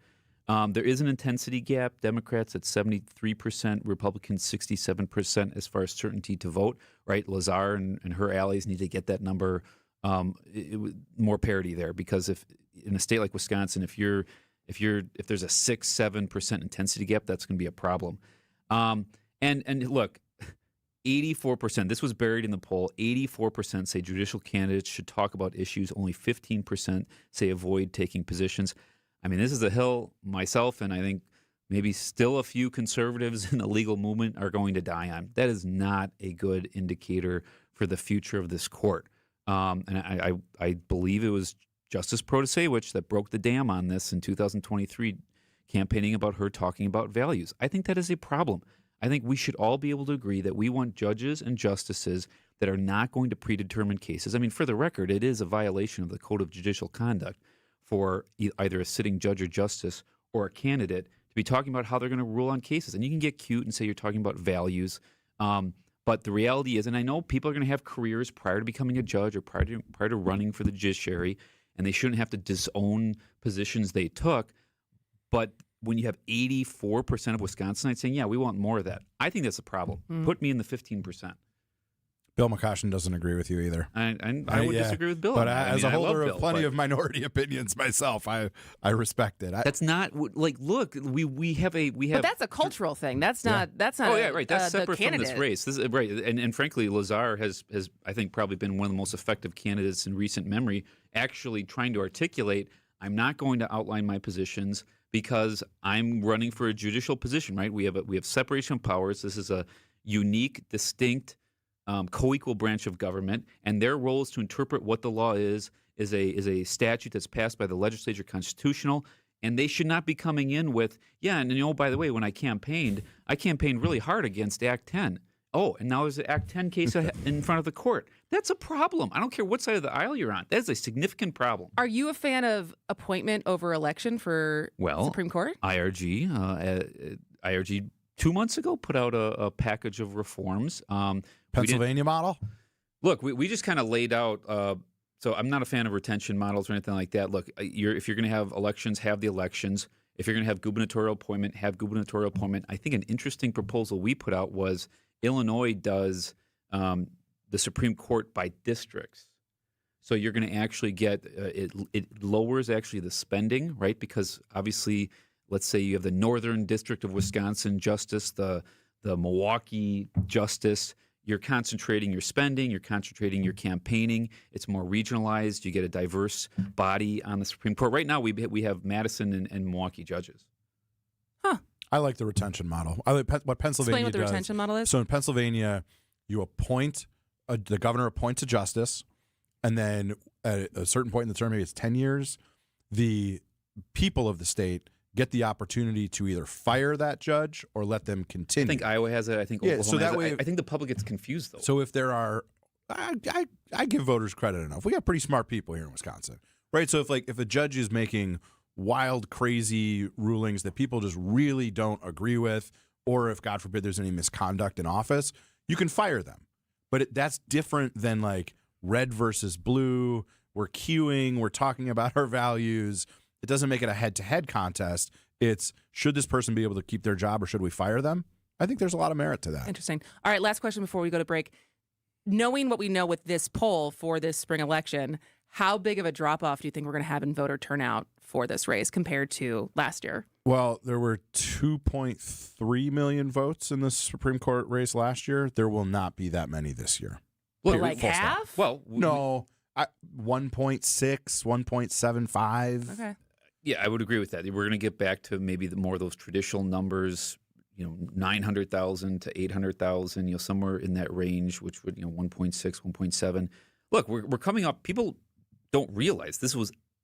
There is an intensity gap. Democrats at 73%, Republicans 67% as far as certainty to vote. Right, Lazar and her allies need to get that number more parity there, because if in a state like Wisconsin, if there's a 6-7% intensity gap, that's going to be a problem. And look. 84%, this was buried in the poll, 84% say judicial candidates should talk about issues. Only 15% say avoid taking positions. I mean, this is a hill myself, and I think maybe still a few conservatives in the legal movement are going to die on. That is not a good indicator for the future of this court. And I believe it was Justice Protasewicz that broke the dam on this in 2023, campaigning about her talking about values. I think that is a problem. I think we should all be able to agree that we want judges and justices that are not going to predetermine cases. I mean, for the record, it is a violation of the Code of Judicial Conduct for either a sitting judge or justice or a candidate to be talking about how they're going to rule on cases. And you can get cute and say you're talking about values, but the reality is, and I know people are going to have careers prior to becoming a judge or prior to running for the judiciary, and they shouldn't have to disown positions they took, but when you have 84% of Wisconsinites saying, yeah, we want more of that, I think that's a problem. Put me in the 15%. Bill McCoshen doesn't agree with you either. I would disagree with Bill. But as a holder of plenty of minority opinions myself, I respect it. That's not like, look, we have. But that's a cultural thing. That's not. Oh yeah, right. That's separate from candidate. this race. This is, right, and frankly, Lazar has I think probably been one of the most effective candidates in recent memory, actually trying to articulate, I'm not going to outline my positions because I'm running for a judicial position. Right? We have separation of powers. This is a unique, distinct, co-equal branch of government, and their role is to interpret what the law is a statute that's passed by the legislature, constitutional, and they should not be coming in with, yeah, and by the way, when I campaigned really hard against Act 10. Oh, and now there's an Act 10 case in front of the court. That's a problem. I don't care what side of the aisle you're on. That is a significant problem. Are you a fan of appointment over election for Supreme Court? IRG 2 months ago put out a package of reforms. Pennsylvania model? Look, we just kind of laid out. So I'm not a fan of retention models or anything like that. Look, if you're going to have elections, have the elections. If you're going to have gubernatorial appointment, have gubernatorial appointment. I think an interesting proposal we put out was Illinois does the Supreme Court by districts. So you're going to actually get it lowers actually the spending, right? Because obviously, let's say you have the Northern District of Wisconsin justice, the Milwaukee justice. You're concentrating your spending, you're concentrating your campaigning. It's more regionalized. You get a diverse body on the Supreme Court. Right now, we have Madison and Milwaukee judges. I like the retention model. I like what Pennsylvania Explain what the does. retention model is. So in Pennsylvania, you appoint the governor appoints a justice, and then at a certain point in the term, maybe it's 10 years, the people of the state get the opportunity to either fire that judge or let them continue. I think Iowa has it. I think Oklahoma so that has way, it. I think the public gets confused, though. So if there are, I give voters credit enough. We got pretty smart people here in Wisconsin, right? So if a judge is making wild, crazy rulings that people just really don't agree with, or if, God forbid, there's any misconduct in office, you can fire them. But that's different than like red versus blue. We're queuing. We're talking about our values. It doesn't make it a head-to-head contest. It's, should this person be able to keep their job or should we fire them? I think there's a lot of merit to that. Interesting. All right, last question before we go to break. Knowing what we know with this poll for this spring election, how big of a drop-off do you think we're going to have in voter turnout for this race compared to last year? Well, there were 2.3 million votes in the Supreme Court race last year. There will not be that many this year. Well, like half? Well, no, 1.6, 1.75. Okay. Yeah, I would agree with that. We're going to get back to maybe more of those traditional numbers, 900,000 to 800,000, somewhere in that range, which would, 1.6, 1.7. Look, we're coming up. People don't realize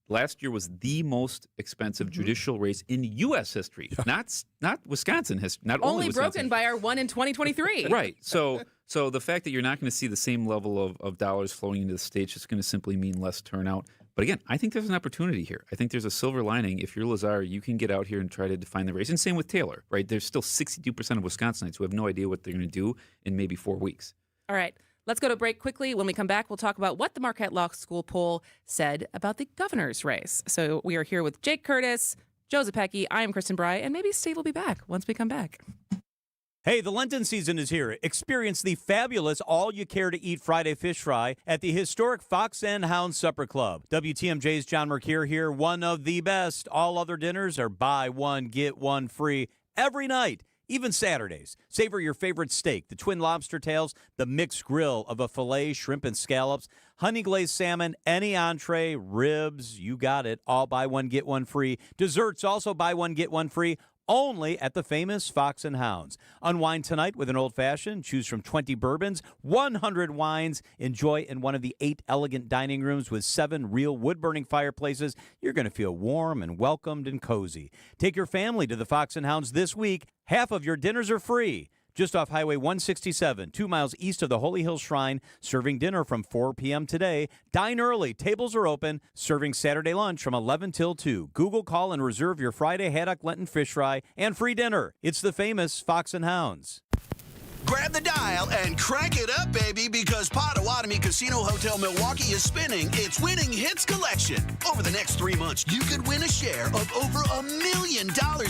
last year was the most expensive judicial race in U.S. history, not Wisconsin history. Not only broken by our one in 2023. Right. So the fact that you're not going to see the same level of dollars flowing into the state is just going to simply mean less turnout. But again, I think there's an opportunity here. I think there's a silver lining. If you're Lazar, you can get out here and try to define the race. And same with Taylor, right? There's still 62% of Wisconsinites who have no idea what they're going to do in maybe 4 weeks. All right. Let's go to break quickly. When we come back, we'll talk about what the Marquette Law School poll said about the governor's race. So we are here with Jake Curtis, Joe Zepecki. I am Kristin Brey, and maybe Steve will be back once we come back. Hey, the Lenten season is here. Experience the fabulous all-you-care-to-eat Friday fish fry at the historic Fox and Hound Supper Club. WTMJ's John Mercure here, one of the best. All other dinners are buy one, get one free every night, even Saturdays. Savor your favorite steak, the twin lobster tails, the mixed grill of a filet, shrimp, and scallops, honey glazed salmon, any entree, ribs, you got it. All buy one, get one free. Desserts also buy one, get one free. Only at the famous Fox and Hounds. Unwind tonight with an old-fashioned. Choose from 20 bourbons, 100 wines. Enjoy in one of the 8 elegant dining rooms with 7 real wood-burning fireplaces. You're going to feel warm and welcomed and cozy. Take your family to the Fox and Hounds this week. Half of your dinners are free. Just off Highway 167, 2 miles east of the Holy Hill Shrine, serving dinner from 4 p.m. today. Dine early. Tables are open. Serving Saturday lunch from 11 till 2. Google, call, and reserve your Friday haddock Lenten fish fry and free dinner. It's the famous Fox and Hounds. Grab the dial and crank it up, baby, because Potawatomi Casino Hotel Milwaukee is spinning its Winning Hits collection. Over the next 3 months, you could win a share of over $1 million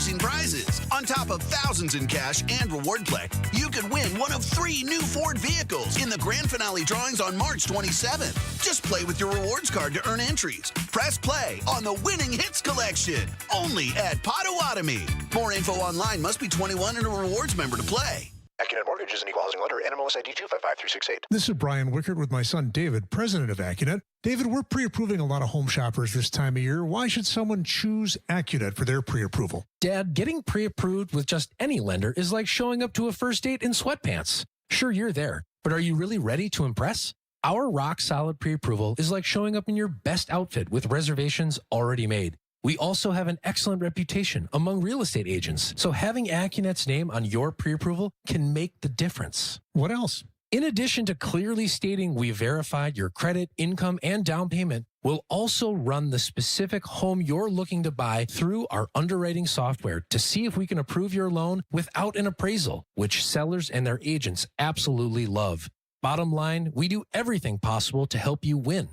in prizes. On top of thousands in cash and reward play, you could win one of 3 new Ford vehicles in the grand finale drawings on March 27th. Just play with your rewards card to earn entries. Press play on the Winning Hits collection, only at Potawatomi. More info online. Must be 21 and a rewards member to play. Accunet Mortgage is an equal housing lender. NMLS ID 255368. This is Brian Wickert with my son David, president of Accunet. David, we're pre-approving a lot of home shoppers this time of year. Why should someone choose Accunet for their pre-approval? Dad, getting pre-approved with just any lender is like showing up to a first date in sweatpants. Sure, you're there, but are you really ready to impress? Our rock-solid pre-approval is like showing up in your best outfit with reservations already made. We also have an excellent reputation among real estate agents, so having AccuNet's name on your pre-approval can make the difference. What else? In addition to clearly stating we verified your credit, income, and down payment, we'll also run the specific home you're looking to buy through our underwriting software to see if we can approve your loan without an appraisal, which sellers and their agents absolutely love. Bottom line, we do everything possible to help you win.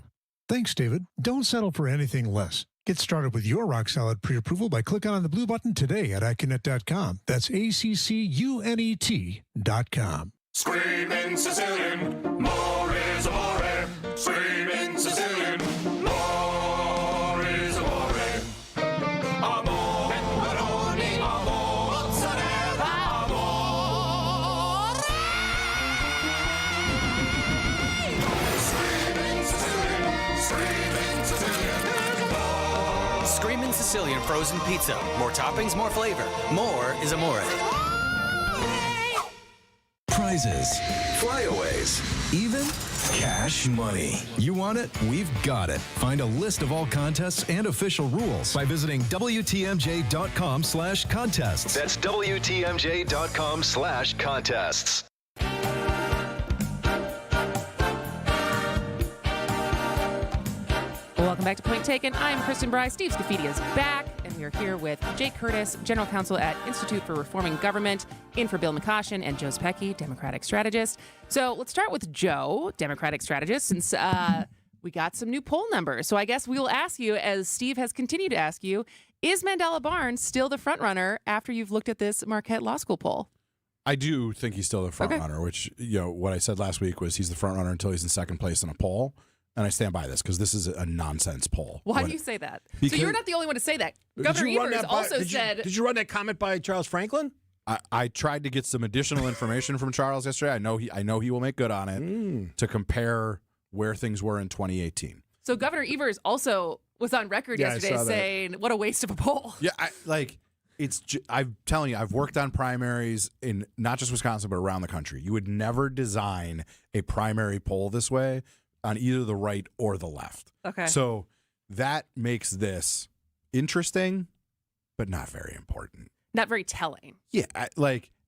Thanks, David. Don't settle for anything less. Get started with your rock-solid pre-approval by clicking on the blue button today at AccuNet.com. That's ACCUNET.com. Screaming Sicilian, more is amore. Screaming Sicilian, more is amore. Amore, pepperoni, amore, mozzarella, amore. Screaming Sicilian, screaming Sicilian, more. Screamin' Sicilian frozen pizza. More toppings, more flavor. More is amore. Prizes, flyaways, even cash money. You want it? We've got it. Find a list of all contests and official rules by visiting WTMJ.com/contests. That's WTMJ.com/contests. Welcome back to Point Taken. I'm Kristin Brey. Steve Scaffidi is back, and we are here with Jake Curtis, General Counsel at Institute for Reforming Government, in for Bill McCoshen, and Joe Specky, Democratic strategist. So let's start with Joe, Democratic strategist, since we got some new poll numbers. So I guess we will ask you, as Steve has continued to ask you, is Mandela Barnes still the front runner after you've looked at this Marquette Law School poll? I do think he's still the front runner, which, what I said last week was he's the front runner until he's in second place in a poll. And I stand by this because this is a nonsense poll. Why do you say that? So you're not the only one to say that. Governor Evers also said... Did you run that comment by Charles Franklin? I tried to get some additional information from Charles yesterday. I know he will make good on it to compare where things were in 2018. So Governor Evers also was on record yesterday saying, what a waste of a poll. Yeah, I'm telling you, I've worked on primaries in not just Wisconsin, but around the country. You would never design a primary poll this way on either the right or the left. Okay. So that makes this interesting, but not very important. Not very telling. Yeah,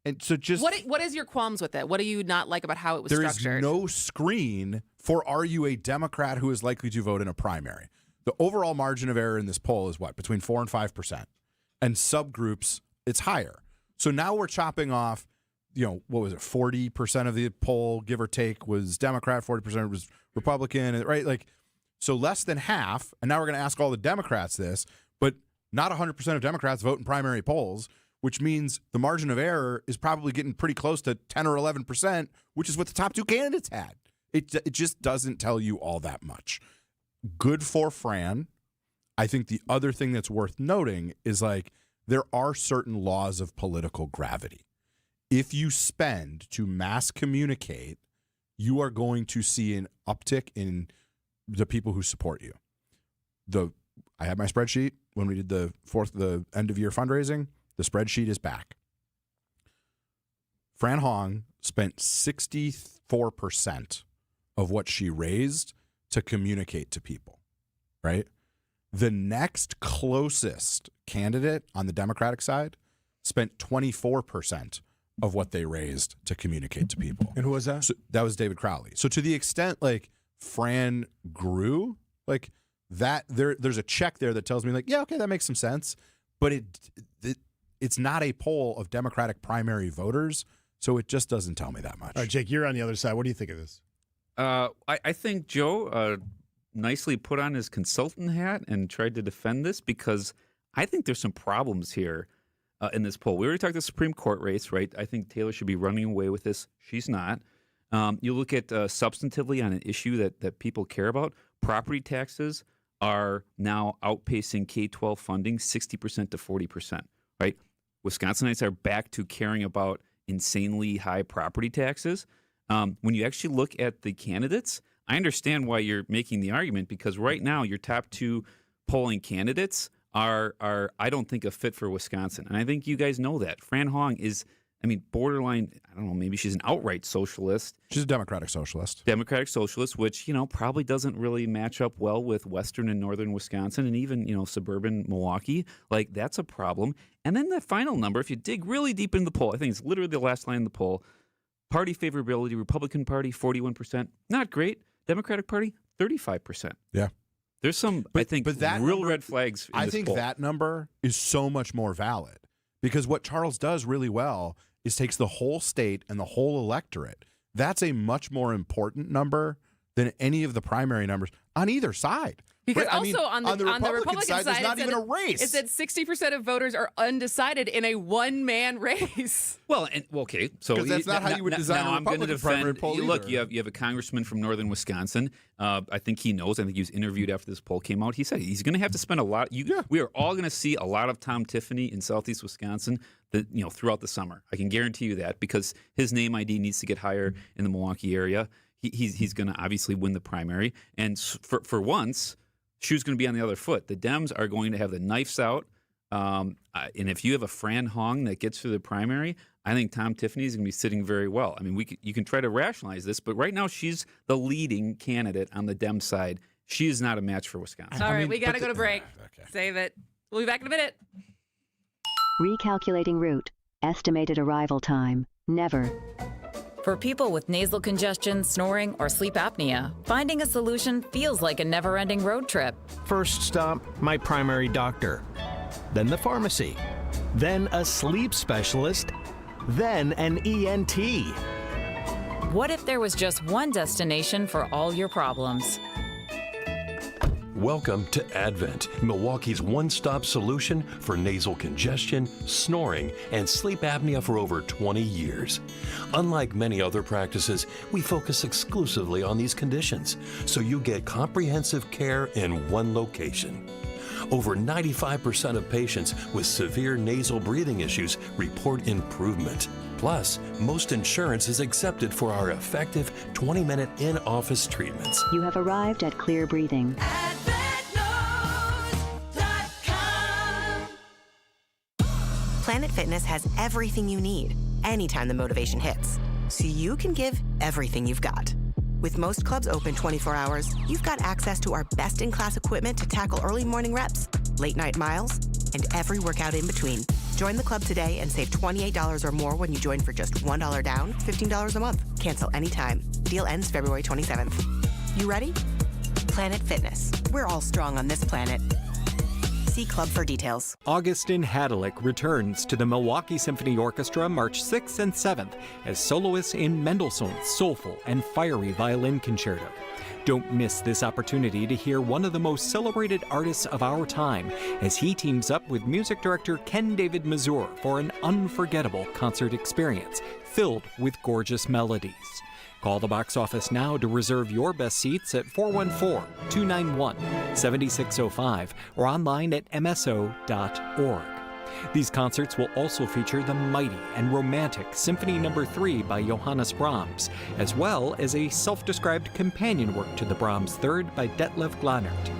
and so just... What is your qualms with it? What do you not like about how it was structured? There is no screen for are you a Democrat who is likely to vote in a primary. The overall margin of error in this poll is what? Between 4 and 5%. And subgroups, it's higher. So now we're chopping off, what was it? 40% of the poll, give or take, was Democrat, 40% was Republican, right? So less than half, and now we're going to ask all the Democrats this, but not 100% of Democrats vote in primary polls, which means the margin of error is probably getting pretty close to 10 or 11%, which is what the top two candidates had. It just doesn't tell you all that much. Good for Fran. I think the other thing that's worth noting is there are certain laws of political gravity. If you spend to mass communicate, you are going to see an uptick in the people who support you. I had my spreadsheet when we did the end of year fundraising. The spreadsheet is back. Fran Hong spent 64% of what she raised to communicate to people, right? The next closest candidate on the Democratic side spent 24% of what they raised to communicate to people. And who was that? So that was David Crowley. So to the extent Fran grew, there's a check there that tells me okay, that makes some sense. But it's not a poll of Democratic primary voters, so it just doesn't tell me that much. All right, Jake, you're on the other side. What do you think of this? I think Joe nicely put on his consultant hat and tried to defend this because I think there's some problems here in this poll. We already talked the Supreme Court race, right? I think Taylor should be running away with this. She's not. You look at substantively on an issue that people care about. Property taxes are now outpacing K-12 funding 60% to 40%, right? Wisconsinites are back to caring about insanely high property taxes. When you actually look at the candidates, I understand why you're making the argument because right now your top two polling candidates are I don't think a fit for Wisconsin. And I think you guys know that. Fran Hong is, I mean, borderline, I don't know, maybe she's an outright socialist. She's a democratic socialist. Democratic socialist, which, probably doesn't really match up well with western and northern Wisconsin and even, suburban Milwaukee. Like, that's a problem. And then that final number, if you dig really deep into the poll, I think it's literally the last line of the poll, party favorability, Republican Party, 41%. Not great. Democratic Party, 35%. Yeah. There's some, but that real number, red flags in I this think poll. that number is so much more valid because what Charles does really well is takes the whole state and the whole electorate. That's a much more important number than any of the primary numbers on either side. Because I mean, also on the Republican side, there's not even a race. It said 60% of voters are undecided in a one-man race. Well, okay, so that's not how you would design now a I'm going to Republican primary defend. poll Look, either. you have a congressman from northern Wisconsin. I think he knows. I think he was interviewed after this poll came out. He said he's going to have to spend a lot. We are all going to see a lot of Tom Tiffany in southeast Wisconsin. Throughout the summer, I can guarantee you that because his name ID needs to get higher in the Milwaukee area. He's going to obviously win the primary, and for once. Shoe's going to be on the other foot. The Dems are going to have the knives out. And if you have a Fran Hong that gets through the primary, I think Tom Tiffany is going to be sitting very well. I mean, you can try to rationalize this, but right now she's the leading candidate on the Dem side. She is not a match for Wisconsin. All right, we got to go to break. Okay. Save it. We'll be back in a minute. Recalculating route. Estimated arrival time. Never. For people with nasal congestion, snoring, or sleep apnea, finding a solution feels like a never-ending road trip. First stop, my primary doctor. Then the pharmacy. Then a sleep specialist. Then an ENT. What if there was just one destination for all your problems? Welcome to Advent, Milwaukee's one-stop solution for nasal congestion, snoring, and sleep apnea for over 20 years. Unlike many other practices, we focus exclusively on these conditions, so you get comprehensive care in one location. Over 95% of patients with severe nasal breathing issues report improvement. Plus, most insurance is accepted for our effective 20-minute in-office treatments. You have arrived at Clear Breathing. Planet Fitness has everything you need anytime the motivation hits, so you can give everything you've got. With most clubs open 24 hours, you've got access to our best-in-class equipment to tackle early morning reps, late-night miles, and every workout in between. Join the club today and save $28 or more when you join for just $1 down, $15 a month. Cancel anytime. Deal ends February 27th. You ready? Planet Fitness. We're all strong on this planet. See club for details. Augustin Hadalick returns to the Milwaukee Symphony Orchestra March 6th and 7th as soloist in Mendelssohn's soulful and fiery violin concerto. Don't miss this opportunity to hear one of the most celebrated artists of our time as he teams up with music director Ken David Mazur for an unforgettable concert experience filled with gorgeous melodies. Call the box office now to reserve your best seats at 414-291-7605 or online at mso.org. These concerts will also feature the mighty and romantic Symphony No. 3 by Johannes Brahms, as well as a self-described companion work to the Brahms Third by Detlev Glanert.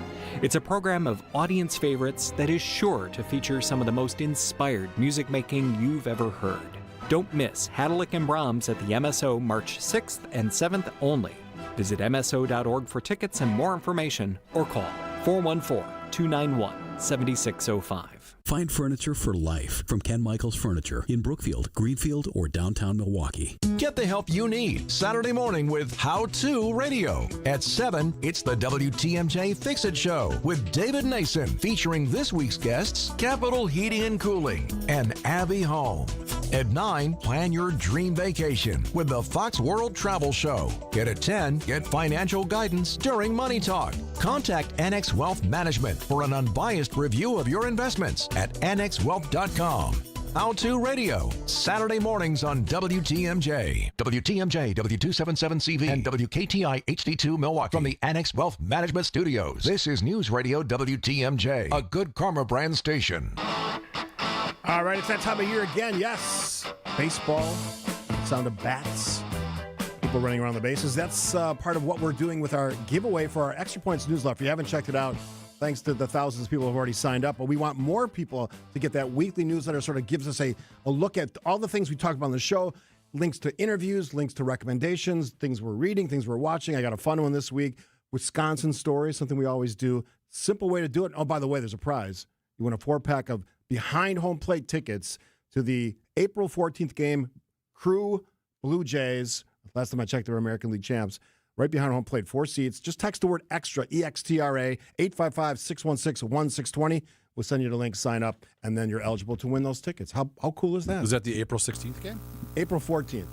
It's a program of audience favorites that is sure to feature some of the most inspired music making you've ever heard. Don't miss Hadalick and Brahms at the MSO March 6th and 7th only. Visit mso.org for tickets and more information or call 414-291-7605. Find furniture for life from Ken Michaels Furniture in Brookfield, Greenfield, or downtown Milwaukee. Get the help you need Saturday morning with How To Radio. At 7, it's the WTMJ Fix It Show with David Nason, featuring this week's guests, Capital Heating and Cooling and Abbey Home. At 9, plan your dream vacation with the Fox World Travel Show. At 10, get financial guidance during Money Talk. Contact Annex Wealth Management for an unbiased review of your investments at annexwealth.com. How To Radio, Saturday mornings on WTMJ. WTMJ, W277CV, and WKTI HD2 Milwaukee. From the Annex Wealth Management Studios, this is News Radio WTMJ, a Good Karma brand station. All right, it's that time of year again. Yes, baseball, sound of bats, people running around the bases. That's part of what we're doing with our giveaway for our Extra Points newsletter. If you haven't checked it out, thanks to the thousands of people who have already signed up. But we want more people to get that weekly newsletter. Sort of gives us a look at all the things we talk about on the show, links to interviews, links to recommendations, things we're reading, things we're watching. I got a fun one this week, Wisconsin stories, something we always do. Simple way to do it. Oh, by the way, there's a prize. You win a 4-pack of behind home plate tickets to the April 14th game, Crew Blue Jays. Last time I checked, they were American League champs. Right behind home plate, 4 seats. Just text the word extra, EXTRA, 855-616-1620. We'll send you the link, sign up, and then you're eligible to win those tickets. How cool is that? Is that the April 16th game? April 14th. Okay.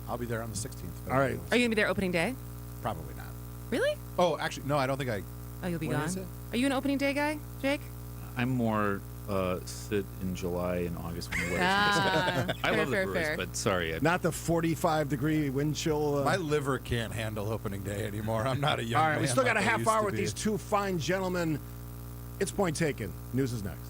I'll be there on the 16th. All right. Are you going to be there opening day? Probably not. Really? Oh, actually, no, I don't think I... Oh, you'll be when gone? is it? Are you an opening day guy, Jake? I'm more sit in July and August when the weather's Ah, I love the fair, Brewers, fair. but sorry. Not the 45-degree wind chill. My liver can't handle opening day anymore. I'm not a young All right, man we still got a like I half used hour to with be. these two fine gentlemen. It's Point Taken. News is next.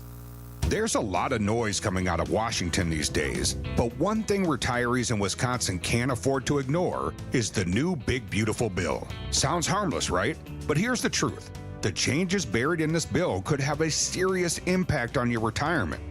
There's a lot of noise coming out of Washington these days, but one thing retirees in Wisconsin can't afford to ignore is the new Big Beautiful Bill. Sounds harmless, right? But here's the truth. The changes buried in this bill could have a serious impact on your retirement.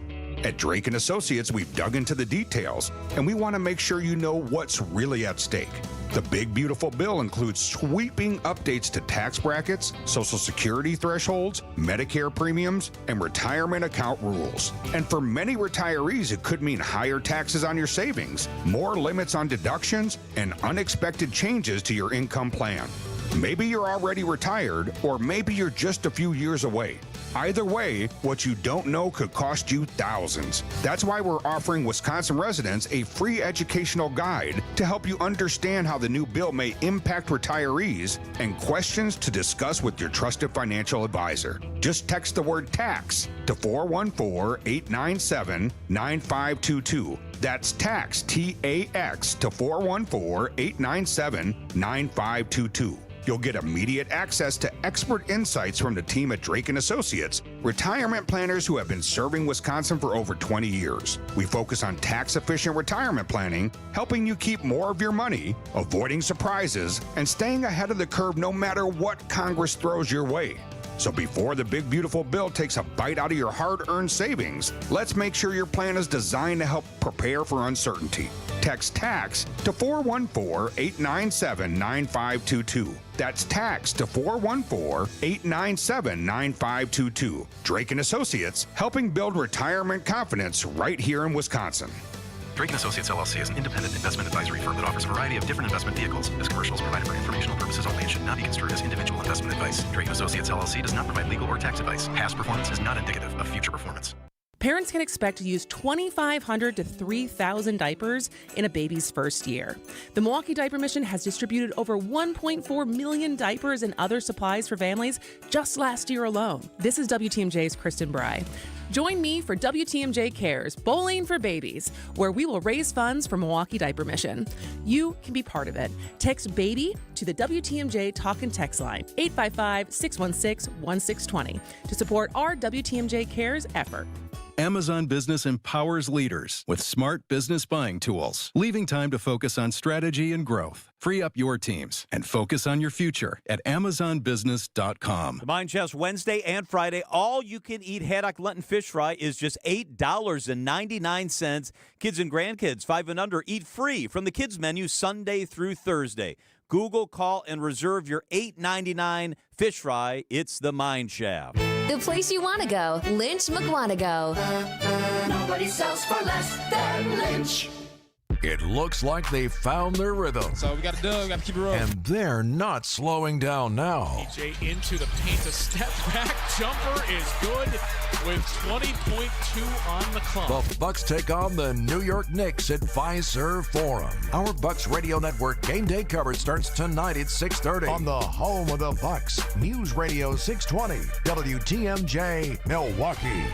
At Drake & Associates, we've dug into the details, and we want to make sure you know what's really at stake. The Big Beautiful Bill includes sweeping updates to tax brackets, Social Security thresholds, Medicare premiums, and retirement account rules. And for many retirees, it could mean higher taxes on your savings, more limits on deductions, and unexpected changes to your income plan. Maybe you're already retired, or maybe you're just a few years away. Either way, what you don't know could cost you thousands. That's why we're offering Wisconsin residents a free educational guide to help you understand how the new bill may impact retirees and questions to discuss with your trusted financial advisor. Just text the word tax to 414-897-9522. That's tax, T-A-X, to 414-897-9522. You'll get immediate access to expert insights from the team at Drake & Associates, retirement planners who have been serving Wisconsin for over 20 years. We focus on tax-efficient retirement planning, helping you keep more of your money, avoiding surprises, and staying ahead of the curve no matter what Congress throws your way. So before the Big Beautiful Bill takes a bite out of your hard-earned savings, let's make sure your plan is designed to help prepare for uncertainty. Text TAX to 414-897-9522. That's TAX to 414-897-9522. Drake & Associates, helping build retirement confidence right here in Wisconsin. Drake & Associates LLC is an independent investment advisory firm that offers a variety of different investment vehicles. This commercial is provided for informational purposes only and should not be construed as individual investment advice. Drake & Associates LLC does not provide legal or tax advice. Past performance is not indicative of future performance. Parents can expect to use 2,500 to 3,000 diapers in a baby's first year. The Milwaukee Diaper Mission has distributed over 1.4 million diapers and other supplies for families just last year alone. This is WTMJ's Kristin Brey. Join me for WTMJ Cares Bowling for Babies, where we will raise funds for Milwaukee Diaper Mission. You can be part of it. Text BABY to the WTMJ Talk and Text line, 855-616-1620, to support our WTMJ Cares effort. Amazon Business empowers leaders with smart business buying tools, leaving time to focus on strategy and growth. Free up your teams and focus on your future at AmazonBusiness.com. The Mind Chef's Wednesday and Friday all-you-can-eat haddock Lenten fish fry is just $8.99. Kids and grandkids 5 and under eat free from the kids menu Sunday through Thursday. Google, call, and reserve your $8.99 fish fry. It's the Mind Chef. The place you want to go, Lynch McWanago. Nobody sells for less than Lynch. It looks like they found their rhythm. So we got to do, we got to keep it rolling. And they're not slowing down now. DJ into the paint, a step back jumper is good with 20.2 on the clock. The Bucks take on the New York Knicks at Fiserv Forum. Our Bucks Radio Network game day coverage starts tonight at 6:30 on the home of the Bucks, News Radio 620 WTMJ Milwaukee.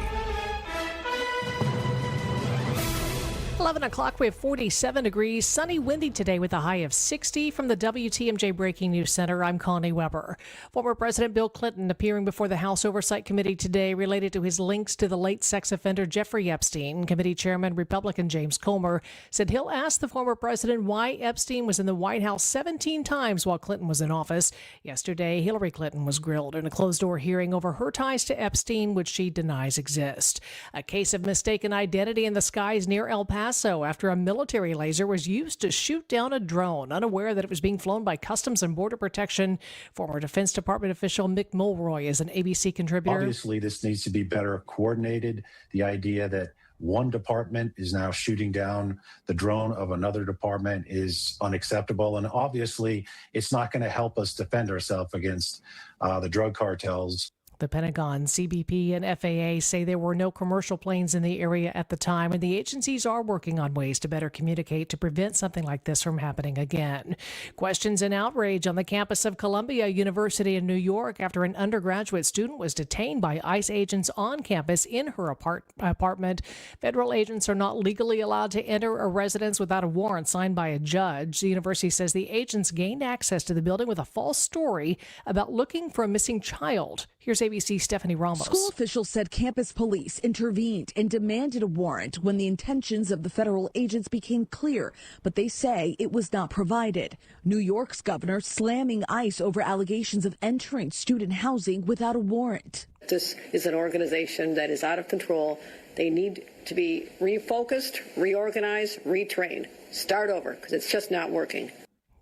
11 o'clock, we have 47 degrees, sunny, windy today with a high of 60. From the WTMJ Breaking News Center, I'm Connie Weber. Former President Bill Clinton appearing before the House Oversight Committee today related to his links to the late sex offender Jeffrey Epstein. Committee Chairman Republican James Comer said he'll ask the former president why Epstein was in the White House 17 times while Clinton was in office. Yesterday, Hillary Clinton was grilled in a closed-door hearing over her ties to Epstein, which she denies exist. A case of mistaken identity in the skies near El Paso after a military laser was used to shoot down a drone, unaware that it was being flown by Customs and Border Protection. Former Defense Department official Mick Mulroy is an ABC contributor. Obviously, this needs to be better coordinated. The idea that one department is now shooting down the drone of another department is unacceptable. And obviously, it's not going to help us defend ourselves against the drug cartels. The Pentagon, CBP, and FAA say there were no commercial planes in the area at the time, and the agencies are working on ways to better communicate to prevent something like this from happening again. Questions and outrage on the campus of Columbia University in New York after an undergraduate student was detained by ICE agents on campus in her apartment. Federal agents are not legally allowed to enter a residence without a warrant signed by a judge. The university says the agents gained access to the building with a false story about looking for a missing child. Here's ABC's Stephanie Ramos. School officials said campus police intervened and demanded a warrant when the intentions of the federal agents became clear, but they say it was not provided. New York's governor slamming ICE over allegations of entering student housing without a warrant. This is an organization that is out of control. They need to be refocused, reorganized, retrained, start over, because it's just not working.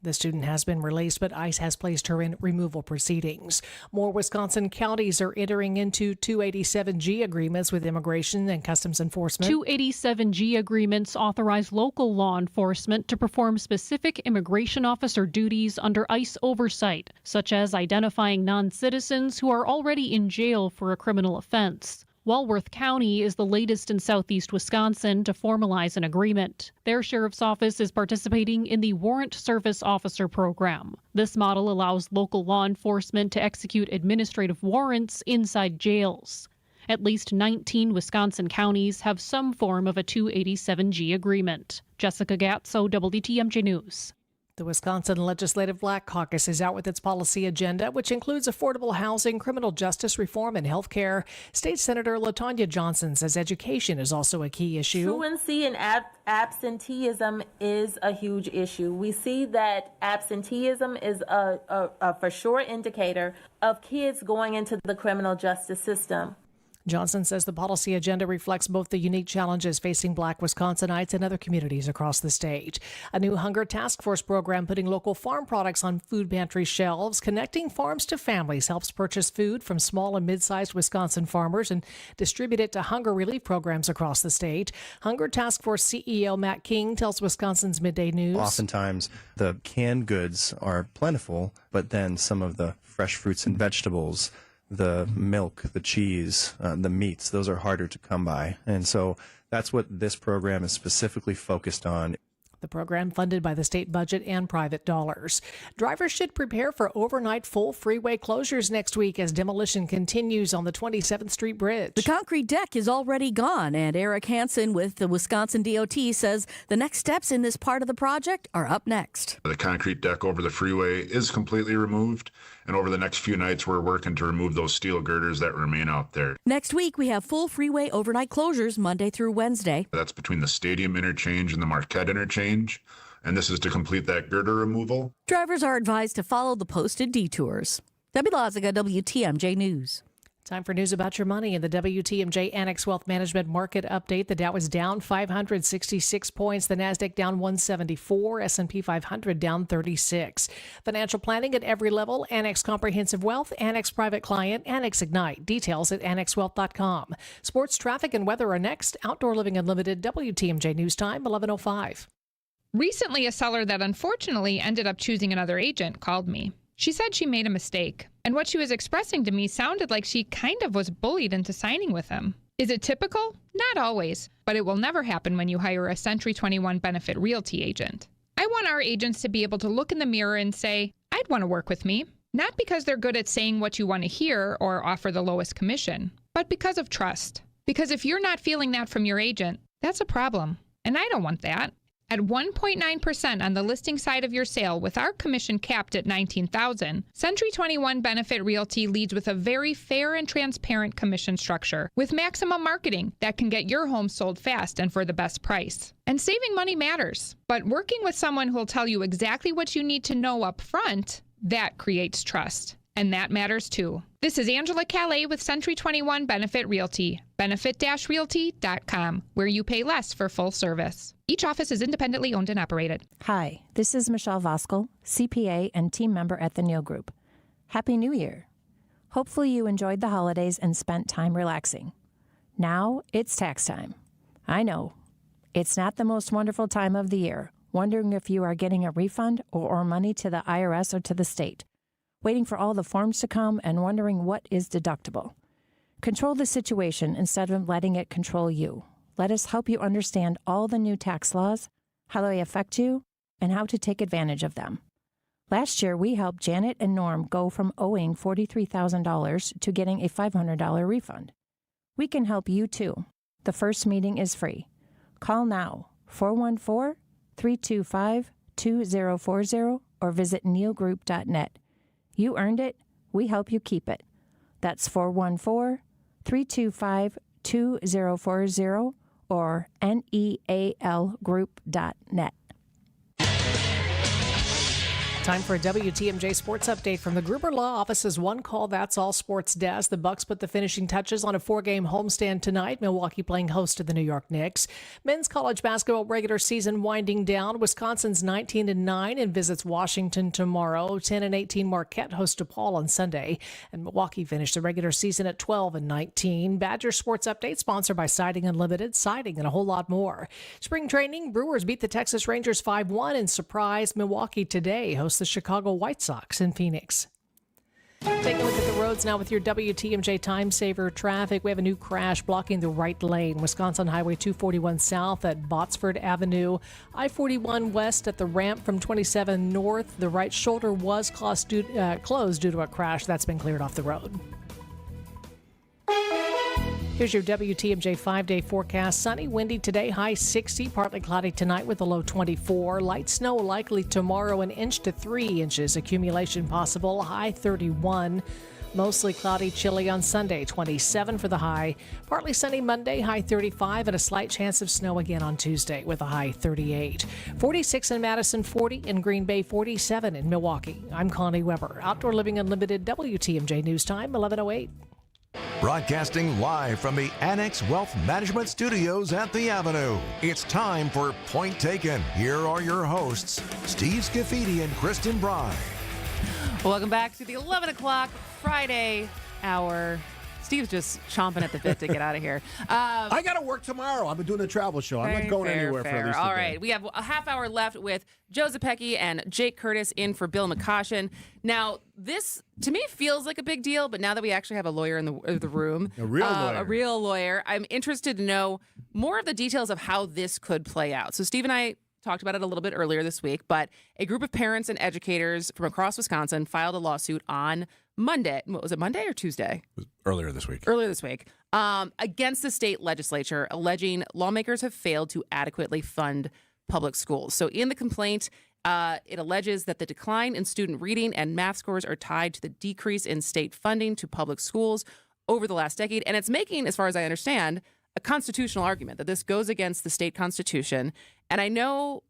The student has been released, but ICE has placed her in removal proceedings. More Wisconsin counties are entering into 287G agreements with Immigration and Customs Enforcement. 287G agreements authorize local law enforcement to perform specific immigration officer duties under ICE oversight, such as identifying non-citizens who are already in jail for a criminal offense. Walworth County is the latest in southeast Wisconsin to formalize an agreement. Their sheriff's office is participating in the Warrant Service Officer program. This model allows local law enforcement to execute administrative warrants inside jails. At least 19 Wisconsin counties have some form of a 287G agreement. Jessica Gatso, WTMJ News. The Wisconsin Legislative Black Caucus is out with its policy agenda, which includes affordable housing, criminal justice reform, and health care. State Senator LaTonya Johnson says education is also a key issue. Truancy and absenteeism is a huge issue. We see that absenteeism is a for sure indicator of kids going into the criminal justice system. Johnson says the policy agenda reflects both the unique challenges facing Black Wisconsinites and other communities across the state. A new hunger task force program putting local farm products on food pantry shelves, connecting farms to families, helps purchase food from small and mid-sized Wisconsin farmers and distribute it to hunger relief programs across the state. Hunger Task Force CEO Matt King tells Wisconsin's Midday News. Oftentimes, the canned goods are plentiful, but then some of the fresh fruits and vegetables, the milk, the cheese, the meats, those are harder to come by. And so that's what this program is specifically focused on. The program funded by the state budget and private dollars. Drivers should prepare for overnight full freeway closures next week as demolition continues on the 27th Street Bridge. The concrete deck is already gone, and Eric Hansen with the Wisconsin DOT says the next steps in this part of the project are up next. The concrete deck over the freeway is completely removed, and over the next few nights we're working to remove those steel girders that remain out there. Next week we have full freeway overnight closures Monday through Wednesday. That's between the Stadium interchange and the Marquette interchange. And this is to complete that girder removal. Drivers are advised to follow the posted detours. Debbie Loziga, WTMJ News. Time for news about your money in the WTMJ Annex Wealth Management Market Update. The Dow is down 566 points. The Nasdaq down 174. S&P 500 down 36. Financial planning at every level. Annex Comprehensive Wealth, Annex Private Client, Annex Ignite. Details at annexwealth.com. Sports, traffic, and weather are next. Outdoor Living Unlimited, WTMJ News Time, 11:05. Recently, a seller that unfortunately ended up choosing another agent called me. She said she made a mistake, and what she was expressing to me sounded like she kind of was bullied into signing with him. Is it typical? Not always, but it will never happen when you hire a Century 21 Benefit Realty agent. I want our agents to be able to look in the mirror and say, I'd want to work with me, not because they're good at saying what you want to hear or offer the lowest commission, but because of trust. Because if you're not feeling that from your agent, that's a problem. And I don't want that. At 1.9% on the listing side of your sale with our commission capped at $19,000, Century 21 Benefit Realty leads with a very fair and transparent commission structure with maximum marketing that can get your home sold fast and for the best price. And saving money matters, but working with someone who will tell you exactly what you need to know up front, that creates trust. And that matters too. This is Angela Calais with Century 21 Benefit Realty, benefit-realty.com, where you pay less for full service. Each office is independently owned and operated. Hi, this is Michelle Voskel, CPA and team member at the Neal Group. Happy New Year. Hopefully you enjoyed the holidays and spent time relaxing. Now it's tax time. I know, it's not the most wonderful time of the year, wondering if you are getting a refund or money to the IRS or to the state, waiting for all the forms to come and wondering what is deductible. Control the situation instead of letting it control you. Let us help you understand all the new tax laws, how they affect you, and how to take advantage of them. Last year, we helped Janet and Norm go from owing $43,000 to getting a $500 refund. We can help you too. The first meeting is free. Call now, 414-325-2040, or visit nealgroup.net. You earned it. We help you keep it. That's 414-325-2040 or nealgroup.net. Time for a WTMJ Sports Update from the Gruber Law Office's One Call That's All Sports Desk. The Bucks put the finishing touches on a 4-game homestand tonight. Milwaukee playing host to the New York Knicks. Men's college basketball regular season winding down. Wisconsin's 19-9 and visits Washington tomorrow. 10-18 Marquette hosts DePaul on Sunday. And Milwaukee finished the regular season at 12-19. Badger Sports Update sponsored by Siding Unlimited, siding and a whole lot more. Spring training, Brewers beat the Texas Rangers 5-1 and surprised Milwaukee today. Hosts the Chicago White Sox in Phoenix. Take a look at the roads now with your WTMJ Time Saver traffic. We have a new crash blocking the right lane. Wisconsin Highway 241 south at Botsford Avenue. I-41 west at the ramp from 27 north. The right shoulder was closed due to a crash. That's been cleared off the road. Here's your WTMJ 5-day forecast. Sunny, windy today, high 60, partly cloudy tonight with a low 24. Light snow likely tomorrow, 1 inch to 3 inches. Accumulation possible, high 31. Mostly cloudy, chilly on Sunday, 27 for the high. Partly sunny Monday, high 35, and a slight chance of snow again on Tuesday with a high 38. 46 in Madison, 40 in Green Bay, 47 in Milwaukee. I'm Connie Weber. Outdoor Living Unlimited, WTMJ News Time, 11:08. Broadcasting live from the Annex Wealth Management Studios at the Avenue. It's time for Point Taken. Here are your hosts, Steve Scaffidi and Kristin Brey. Welcome back to the 11 o'clock Friday hour. Steve's just chomping at the bit to get out of here. I got to work tomorrow. I've been doing a travel show. I'm not going anywhere for at least a day. All right. We have a half hour left with Joe Zepecki and Jake Curtis in for Bill McCoshen. Now, this, to me, feels like a big deal, but now that we actually have a lawyer in the room, a real lawyer, I'm interested to know more of the details of how this could play out. So Steve and I talked about it a little bit earlier this week, but a group of parents and educators from across Wisconsin filed a lawsuit on Monday. What was it, Monday or Tuesday? Earlier this week. Against the state legislature, alleging lawmakers have failed to adequately fund public schools. So in the complaint, it alleges that the decline in student reading and math scores are tied to the decrease in state funding to public schools over the last decade. And it's making, as far as I understand, a constitutional argument that this goes against the state constitution. And I know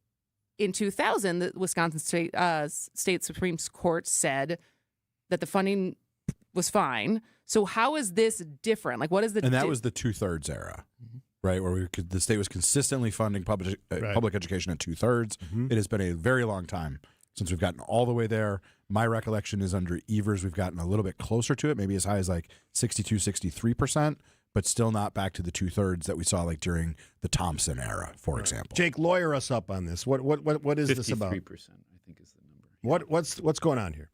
in 2000, the Wisconsin State Supreme Court said that the funding was fine. So how is this different? Like, what is the... And that was the 2/3 era, right? Where the state was consistently funding public education at 2/3. It has been a very long time since we've gotten all the way there. My recollection is under Evers, we've gotten a little bit closer to it, maybe as high as like 62, 63%, but still not back to the 2/3 that we saw like during the Thompson era, for example. Jake, lawyer us up on this. What is this about? 53%, I think is the number. What's going on here?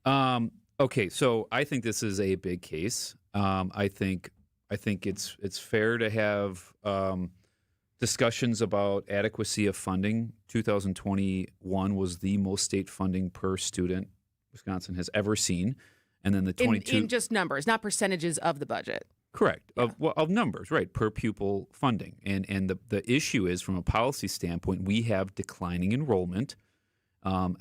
Okay, so I think this is a big case. I think it's fair to have discussions about adequacy of funding. 2021 was the most state funding per student Wisconsin has ever seen, and then the 22 in just numbers, not percentages of the budget. Correct. Of numbers, right, per pupil funding. And the issue is, from a policy standpoint, we have declining enrollment.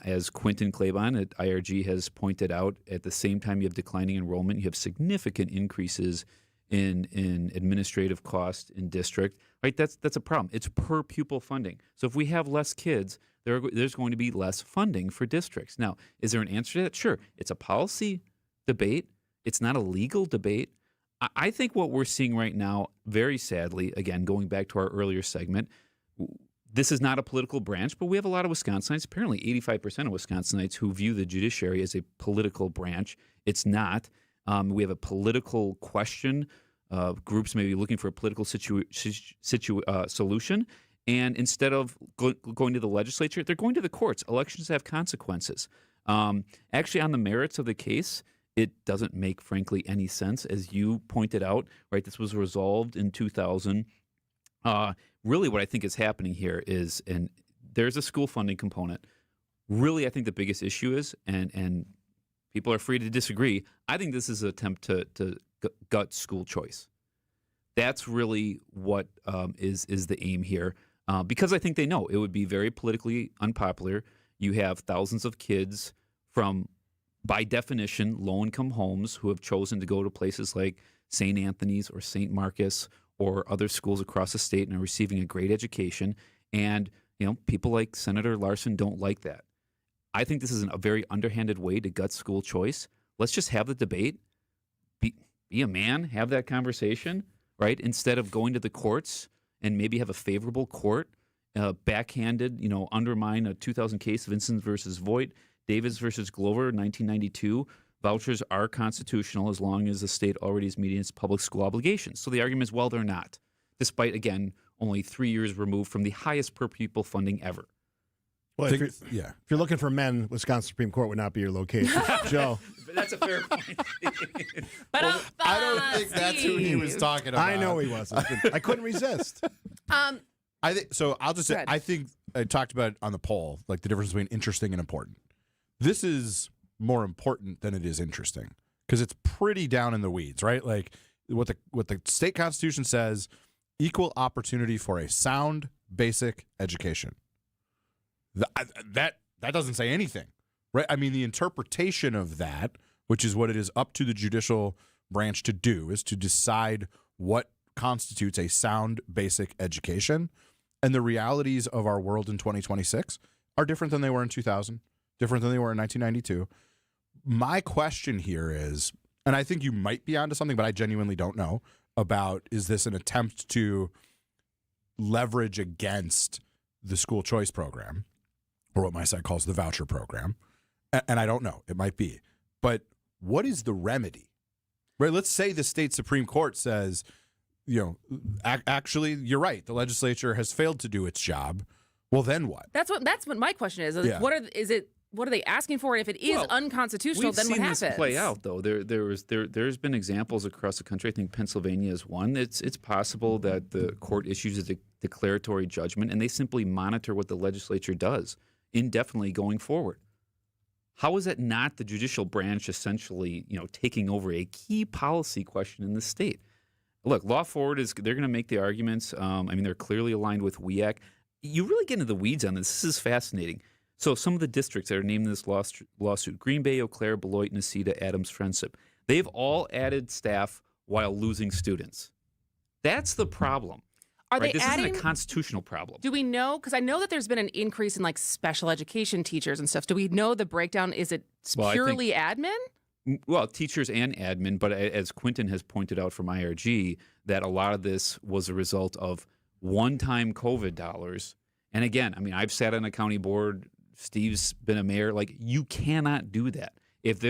As Quentin Claiborne at IRG has pointed out, at the same time you have declining enrollment, you have significant increases in administrative cost in district. Right, that's a problem. It's per pupil funding. So if we have less kids, there's going to be less funding for districts. Now, is there an answer to that? Sure. It's a policy debate. It's not a legal debate. I think what we're seeing right now, very sadly, again, going back to our earlier segment, this is not a political branch, but we have a lot of Wisconsinites, apparently 85% of Wisconsinites, who view the judiciary as a political branch. It's not. We have a political question. Groups may be looking for a political solution. And instead of going to the legislature, they're going to the courts. Elections have consequences. Actually, on the merits of the case, it doesn't make, frankly, any sense. As you pointed out, right, this was resolved in 2000. Really what I think is happening here is, and there's a school funding component. Really, I think the biggest issue is, and people are free to disagree, I think this is an attempt to gut school choice. That's really what is the aim here. Because I think they know it would be very politically unpopular. You have thousands of kids from, by definition, low-income homes who have chosen to go to places like St. Anthony's or St. Marcus or other schools across the state and are receiving a great education. And, people like Senator Larson don't like that. I think this is a very underhanded way to gut school choice. Let's just have the debate. Be a man, have that conversation, right? Instead of going to the courts and maybe have a favorable court, backhanded, undermine a 2000 case of Vincent versus Voigt, Davis versus Glover, 1992. Vouchers are constitutional as long as the state already is meeting its public school obligations. So the argument is, well, they're not, despite, again, only 3 years removed from the highest per pupil funding ever. Well, if you're looking for men, Wisconsin Supreme Court would not be your location. Joe. But that's a fair point. I don't think that's who he was talking about. I know he wasn't. I couldn't resist. I think so. I'll just say, I think I talked about it on the poll, like the difference between interesting and important. This is more important than it is interesting because it's pretty down in the weeds, right? Like what the state constitution says: equal opportunity for a sound basic education. That doesn't say anything, right? I mean, the interpretation of that, which is what it is up to the judicial branch to do, is to decide what constitutes a sound basic education. And the realities of our world in 2026 are different than they were in 2000, different than they were in 1992. My question here is, and I think you might be onto something, but I genuinely don't know about, is this an attempt to leverage against the school choice program, or what my side calls the voucher program? And I don't know. It might be. But what is the remedy? Right? Let's say the state Supreme Court says, actually, you're right. The legislature has failed to do its job. Well, then what? That's what my question is. What are they asking for? And if it is unconstitutional, then what happens? We've seen this play out, though. There's been examples across the country. I think Pennsylvania is one. It's possible that the court issues a declaratory judgment, and they simply monitor what the legislature does indefinitely going forward. How is it not the judicial branch essentially, taking over a key policy question in the state? Look, Law Forward they're going to make the arguments. They're clearly aligned with WEAC. You really get into the weeds on this. This is fascinating. So some of the districts that are named in this lawsuit: Green Bay, Eau Claire, Beloit, Necedah, Adams, Friendship, they've all added staff while losing students. That's the problem. This isn't a constitutional problem. Do we know? Because I know that there's been an increase in special education teachers and stuff. Do we know the breakdown? Is it purely admin? Well, teachers and admin, but as Quentin has pointed out from IRG, that a lot of this was a result of one-time COVID dollars. And again, I've sat on a county board. Steve's been a mayor. You cannot do that. If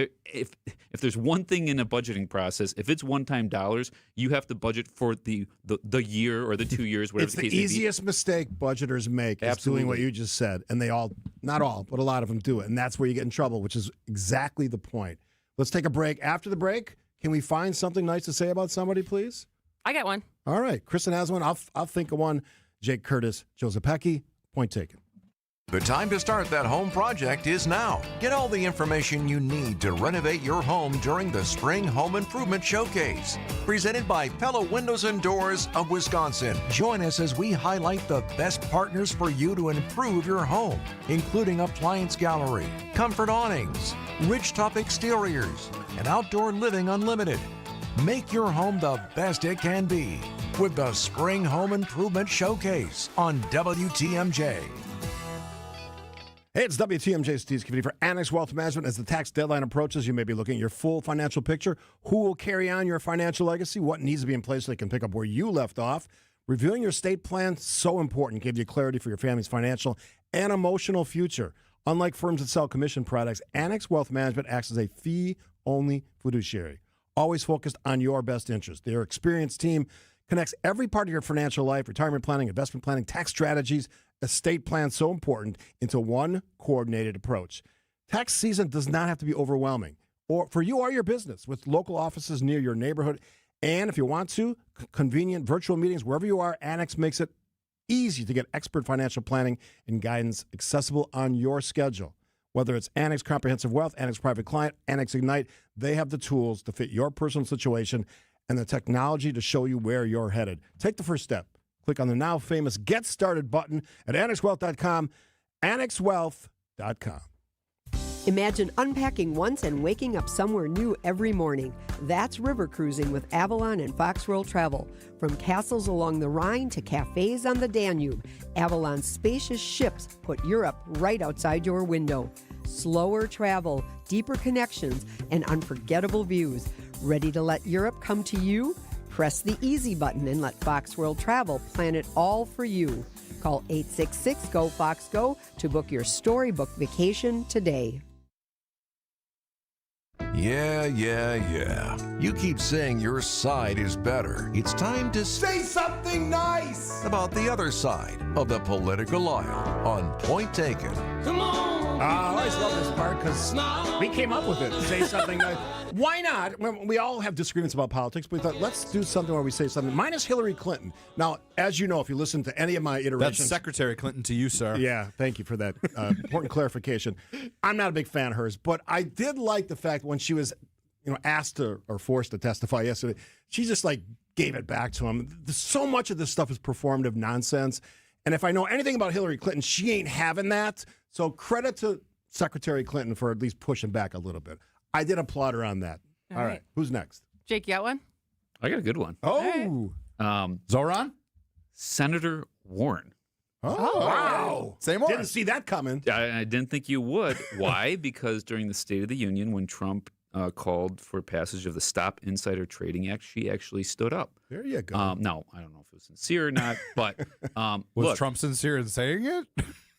there's one thing in a budgeting process, if it's one-time dollars, you have to budget for the year or the 2 years, whatever it's the case the may be. easiest mistake budgeters make is doing what you just said. And they all, not all, but a lot of them do it. And that's where you get in trouble, which is exactly the point. Let's take a break. After the break, can we find something nice to say about somebody, please? I got one. All right. Kristin has one. I'll think of one. Jake Curtis, Joe Zepecki, point taken. The time to start that home project is now. Get all the information you need to renovate your home during the Spring Home Improvement Showcase. Presented by Pella Windows and Doors of Wisconsin. Join us as we highlight the best partners for you to improve your home, including appliance gallery, comfort awnings, ridge-top exteriors, and outdoor living unlimited. Make your home the best it can be with the Spring Home Improvement Showcase on WTMJ. Hey, it's WTMJ Steve Scaffidi for Annex Wealth Management. As the tax deadline approaches, you may be looking at your full financial picture. Who will carry on your financial legacy? What needs to be in place so they can pick up where you left off? Reviewing your estate plan, so important. Give you clarity for your family's financial and emotional future. Unlike firms that sell commission products, Annex Wealth Management acts as a fee-only fiduciary, always focused on your best interest. Their experienced team connects every part of your financial life, retirement planning, investment planning, tax strategies, estate plan, so important, into one coordinated approach. Tax season does not have to be overwhelming or for you or your business, with local offices near your neighborhood. And if you want to, convenient virtual meetings wherever you are, Annex makes it easy to get expert financial planning and guidance accessible on your schedule. Whether it's Annex Comprehensive Wealth, Annex Private Client, Annex Ignite, they have the tools to fit your personal situation and the technology to show you where you're headed. Take the first step. Click on the now famous Get Started button at AnnexWealth.com, AnnexWealth.com. Imagine unpacking once and waking up somewhere new every morning. That's river cruising with Avalon and Fox World Travel. From castles along the Rhine to cafes on the Danube, Avalon's spacious ships put Europe right outside your window. Slower travel, deeper connections, and unforgettable views. Ready to let Europe come to you? Press the easy button and let Fox World Travel plan it all for you. Call 866-GO-FOX-GO to book your storybook vacation today. Yeah. You keep saying your side is better. It's time to say something nice about the other side of the political aisle on Point Taken. Come on! I always love this part because we came up with it. Say something nice. Why not? We all have disagreements about politics, but we thought, let's do something where we say something. Minus Hillary Clinton. Now, as you know, if you listen to any of my iterations... That's Secretary Clinton to you, sir. Yeah, thank you for that important clarification. I'm not a big fan of hers, but I did like the fact when she was asked to, or forced to testify yesterday, she just gave it back to him. So much of this stuff is performative nonsense. And if I know anything about Hillary Clinton, she ain't having that. So credit to Secretary Clinton for at least pushing back a little bit. I did applaud her on that. All right. Who's next? Jake, you got one? I got a good one. Oh. Zoran? Senator Warren. Oh, wow. Say more. Didn't see that coming. I didn't think you would. Why? Because during the State of the Union, when Trump called for passage of the Stop Insider Trading Act, she actually stood up. There you go. No, I don't know if it was sincere or not, but was Trump sincere in saying it?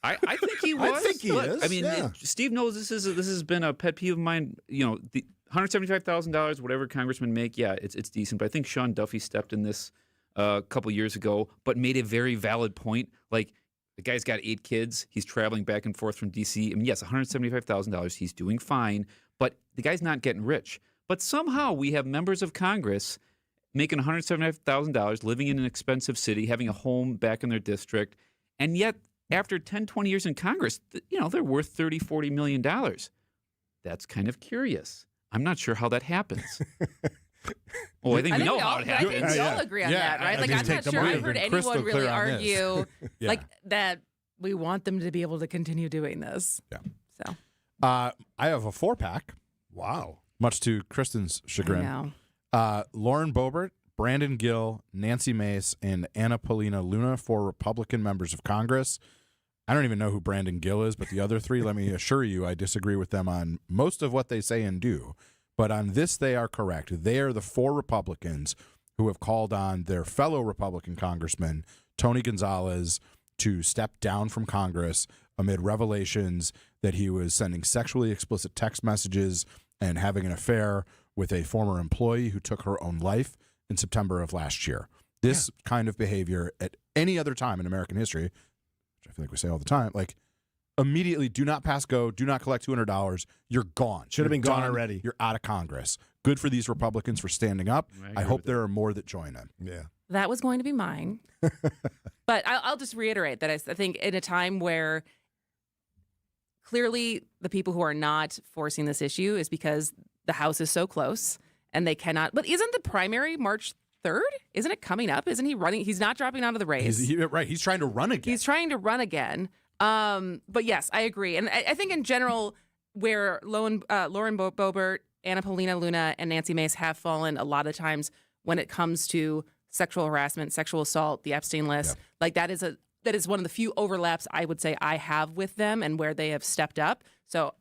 I think he was. I think he is. I mean, Steve knows this has been a pet peeve of mine. The $175,000, whatever congressmen make, it's decent. But I think Sean Duffy stepped in this a couple years ago, but made a very valid point. Like, the guy's got 8 kids. He's traveling back and forth from D.C. I mean, yes, $175,000. He's doing fine, but the guy's not getting rich. But somehow we have members of Congress making $175,000, living in an expensive city, having a home back in their district, and yet after 10, 20 years in Congress, they're worth $30, $40 million. That's kind of curious. I'm not sure how that happens. Well, I think we know how it happens. I think we all agree on that, right? I'm not sure I've heard anyone really argue that we want them to be able to continue doing this. Yeah. So I have a 4-pack. Wow. Much to Kristin's chagrin. I know. Lauren Boebert, Brandon Gill, Nancy Mace, and Anna Paulina Luna, 4 Republican members of Congress. I don't even know who Brandon Gill is, but the other 3, let me assure you, I disagree with them on most of what they say and do. But on this, they are correct. They are the 4 Republicans who have called on their fellow Republican congressman, Tony Gonzalez, to step down from Congress amid revelations that he was sending sexually explicit text messages and having an affair with a former employee who took her own life in September of last year. This kind of behavior at any other time in American history, which I feel like we say all the time, immediately do not pass go, do not collect $200. You're gone. Should have been gone already. You're out of Congress. Good for these Republicans for standing up. I hope there are more that join them. Yeah. That was going to be mine. But I'll just reiterate that I think in a time where clearly the people who are not forcing this issue is because the House is so close and they cannot. But isn't the primary March 3rd? Isn't it coming up? Isn't he running? He's not dropping out of the race. Right. He's trying to run again. He's trying to run again. But yes, I agree. And I think in general, where Lauren Boebert, Anna Paulina Luna, and Nancy Mace have fallen a lot of times when it comes to sexual harassment, sexual assault, the Epstein list, like that is one of the few overlaps I would say I have with them and where they have stepped up. So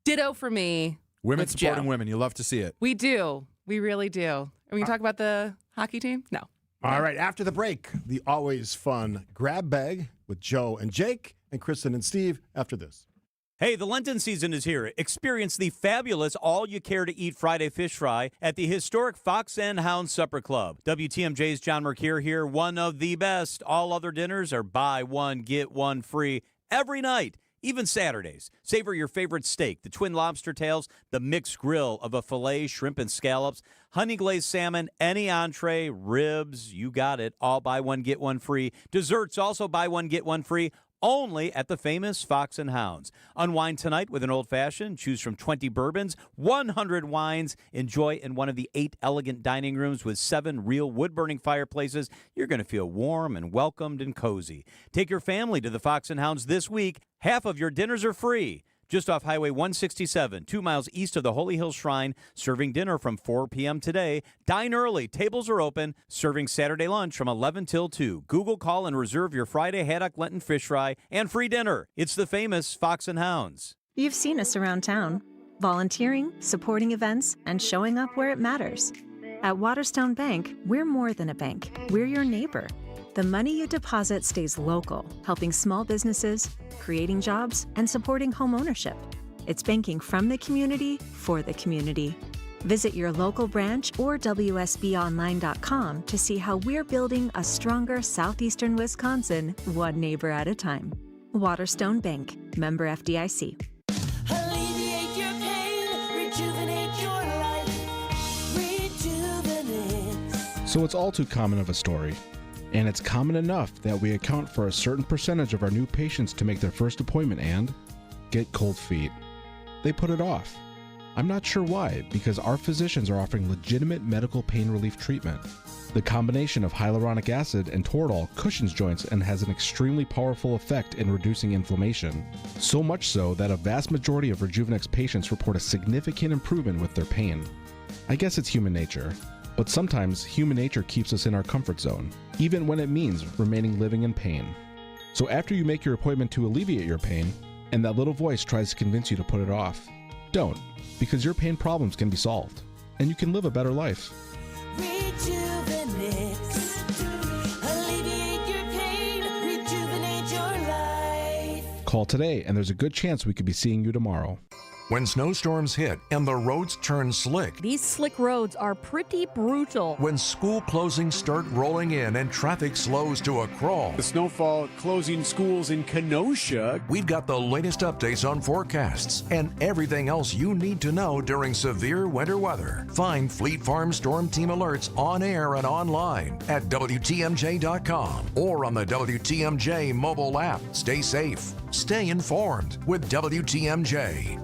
ditto for me. Women with supporting Joe. women. You love to see it. We do. We really do. Are we going to talk about the hockey team? No. All right, after the break, the always fun grab bag with Joe and Jake and Kristin and Steve after this. Hey, the Lenten season is here. Experience the fabulous all-you-care-to-eat Friday fish fry at the historic Fox and Hound Supper Club. WTMJ's John Mercure here, one of the best. All other dinners are buy one, get one free every night. Even Saturdays. Savor your favorite steak, the twin lobster tails, the mixed grill of a filet, shrimp and scallops, honey glazed salmon, any entree, ribs, you got it. All buy one, get one free. Desserts also buy one, get one free. Only at the famous Fox and Hounds. Unwind tonight with an old-fashioned. Choose from 20 bourbons, 100 wines. Enjoy in one of the 8 elegant dining rooms with 7 real wood-burning fireplaces. You're going to feel warm and welcomed and cozy. Take your family to the Fox and Hounds this week. Half of your dinners are free. Just off Highway 167, 2 miles east of the Holy Hill Shrine, serving dinner from 4 p.m. today. Dine early. Tables are open. Serving Saturday lunch from 11 till 2. Google, call, and reserve your Friday haddock Lenten fish fry and free dinner. It's the famous Fox and Hounds. You've seen us around town, volunteering, supporting events, and showing up where it matters. At Waterstone Bank, we're more than a bank. We're your neighbor. The money you deposit stays local, helping small businesses, creating jobs, and supporting home ownership. It's banking from the community for the community. Visit your local branch or WSBOnline.com to see how we're building a stronger southeastern Wisconsin, one neighbor at a time. Waterstone Bank, member FDIC. Alleviate your pain, rejuvenate your life, rejuvenate. So it's all too common of a story. And it's common enough that we account for a certain percentage of our new patients to make their first appointment and get cold feet. They put it off. I'm not sure why, because our physicians are offering legitimate medical pain relief treatment. The combination of hyaluronic acid and Toradol cushions joints and has an extremely powerful effect in reducing inflammation. So much so that a vast majority of Rejuvenex patients report a significant improvement with their pain. I guess it's human nature. But sometimes human nature keeps us in our comfort zone, even when it means remaining living in pain. So after you make your appointment to alleviate your pain, and that little voice tries to convince you to put it off, don't, because your pain problems can be solved, and you can live a better life. Alleviate your pain, rejuvenate your life. Call today, and there's a good chance we could be seeing you tomorrow. When snowstorms hit and the roads turn slick. These slick roads are pretty brutal. When school closings start rolling in and traffic slows to a crawl. The snowfall closing schools in Kenosha. We've got the latest updates on forecasts and everything else you need to know during severe winter weather. Find Fleet Farm Storm Team alerts on air and online at WTMJ.com or on the WTMJ mobile app. Stay safe. Stay informed with WTMJ.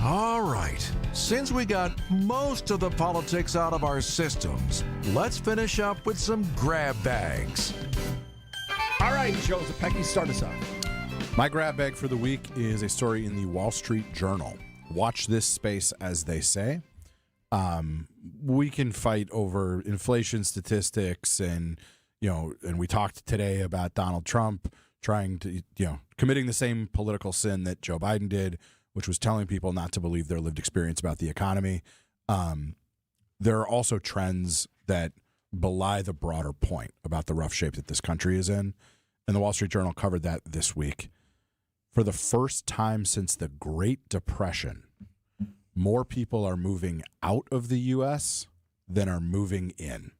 All right, since we got most of the politics out of our systems, let's finish up with some grab bags. All right, Joe Zepecki, start us off. My grab bag for the week is a story in the Wall Street Journal. Watch this space, as they say. We can fight over inflation statistics and we talked today about Donald Trump trying to, committing the same political sin that Joe Biden did, which was telling people not to believe their lived experience about the economy. There are also trends that belie the broader point about the rough shape that this country is in. And the Wall Street Journal covered that this week. For the first time since the Great Depression, more people are moving out of the U.S. than are moving in.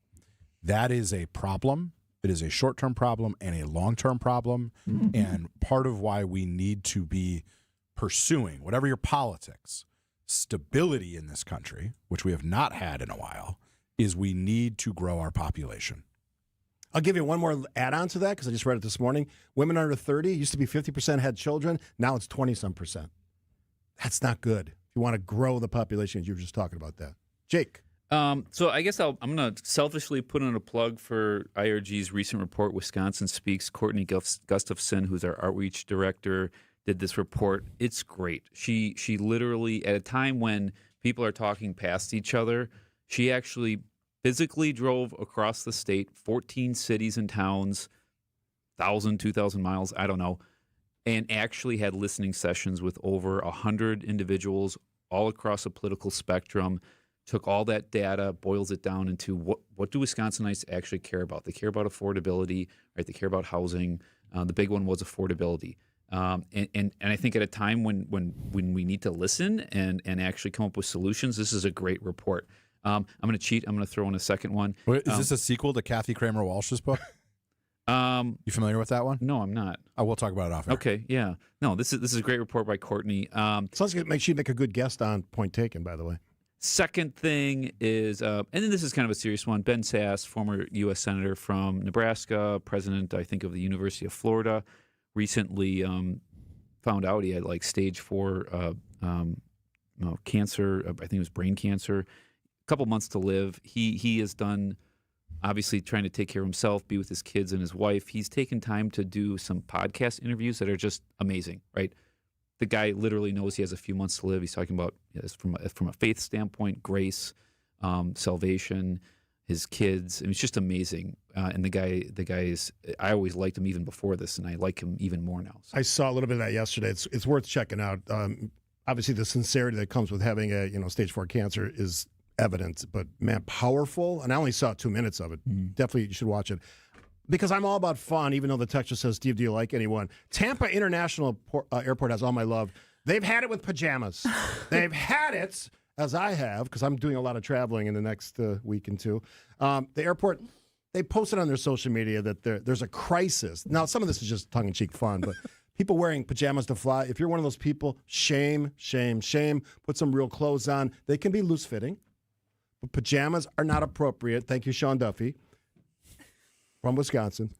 That is a problem. It is a short-term problem and a long-term problem. And part of why we need to be pursuing, whatever your politics, stability in this country, which we have not had in a while, is we need to grow our population. I'll give you one more add-on to that because I just read it this morning. Women under 30 used to be 50% had children. Now it's 20-some%. That's not good. If you want to grow the population, you were just talking about that. Jake. So I guess I'm going to selfishly put in a plug for IRG's recent report, Wisconsin Speaks. Courtney Gustafson, who's our outreach director, did this report. It's great. She literally, at a time when people are talking past each other, she actually physically drove across the state, 14 cities and towns, 1,000, 2,000 miles, I don't know, and actually had listening sessions with over 100 individuals all across the political spectrum, took all that data, boils it down into what do Wisconsinites actually care about? They care about affordability, right? They care about housing. The big one was affordability. And I think at a time when we need to listen and actually come up with solutions, this is a great report. I'm going to cheat. I'm going to throw in a second one. Wait, is this a sequel to Kathy Kramer Walsh's book? You familiar with that one? No, I'm not. Oh, we'll talk about it off air. Okay, yeah. No, this is a great report by Courtney. So let's make sure you make a good guest on Point Taken, by the way. Second thing is, and then this is kind of a serious one, Ben Sasse, former U.S. Senator from Nebraska, president, I think, of the University of Florida, recently found out he had like stage 4 cancer. I think it was brain cancer. A couple months to live. He has done, obviously, trying to take care of himself, be with his kids and his wife. He's taken time to do some podcast interviews that are just amazing, right? The guy literally knows he has a few months to live. He's talking about from a faith standpoint, grace, salvation, his kids. It's just amazing. And the guy is. I always liked him even before this, and I like him even more now. So. I saw a little bit of that yesterday. It's worth checking out. Obviously, the sincerity that comes with having a stage 4 cancer is evident, but man, powerful. And I only saw 2 minutes of it. Definitely, you should watch it. Because I'm all about fun, even though the text just says, Steve, do you like anyone? Tampa International Airport has all my love. They've had it with pajamas. They've had it, as I have, because I'm doing a lot of traveling in the next week and two. The airport, they posted on their social media that there's a crisis. Now, some of this is just tongue-in-cheek fun, but people wearing pajamas to fly, if you're one of those people, shame, shame, shame. Put some real clothes on. They can be loose-fitting, but pajamas are not appropriate. Thank you, Sean Duffy from Wisconsin,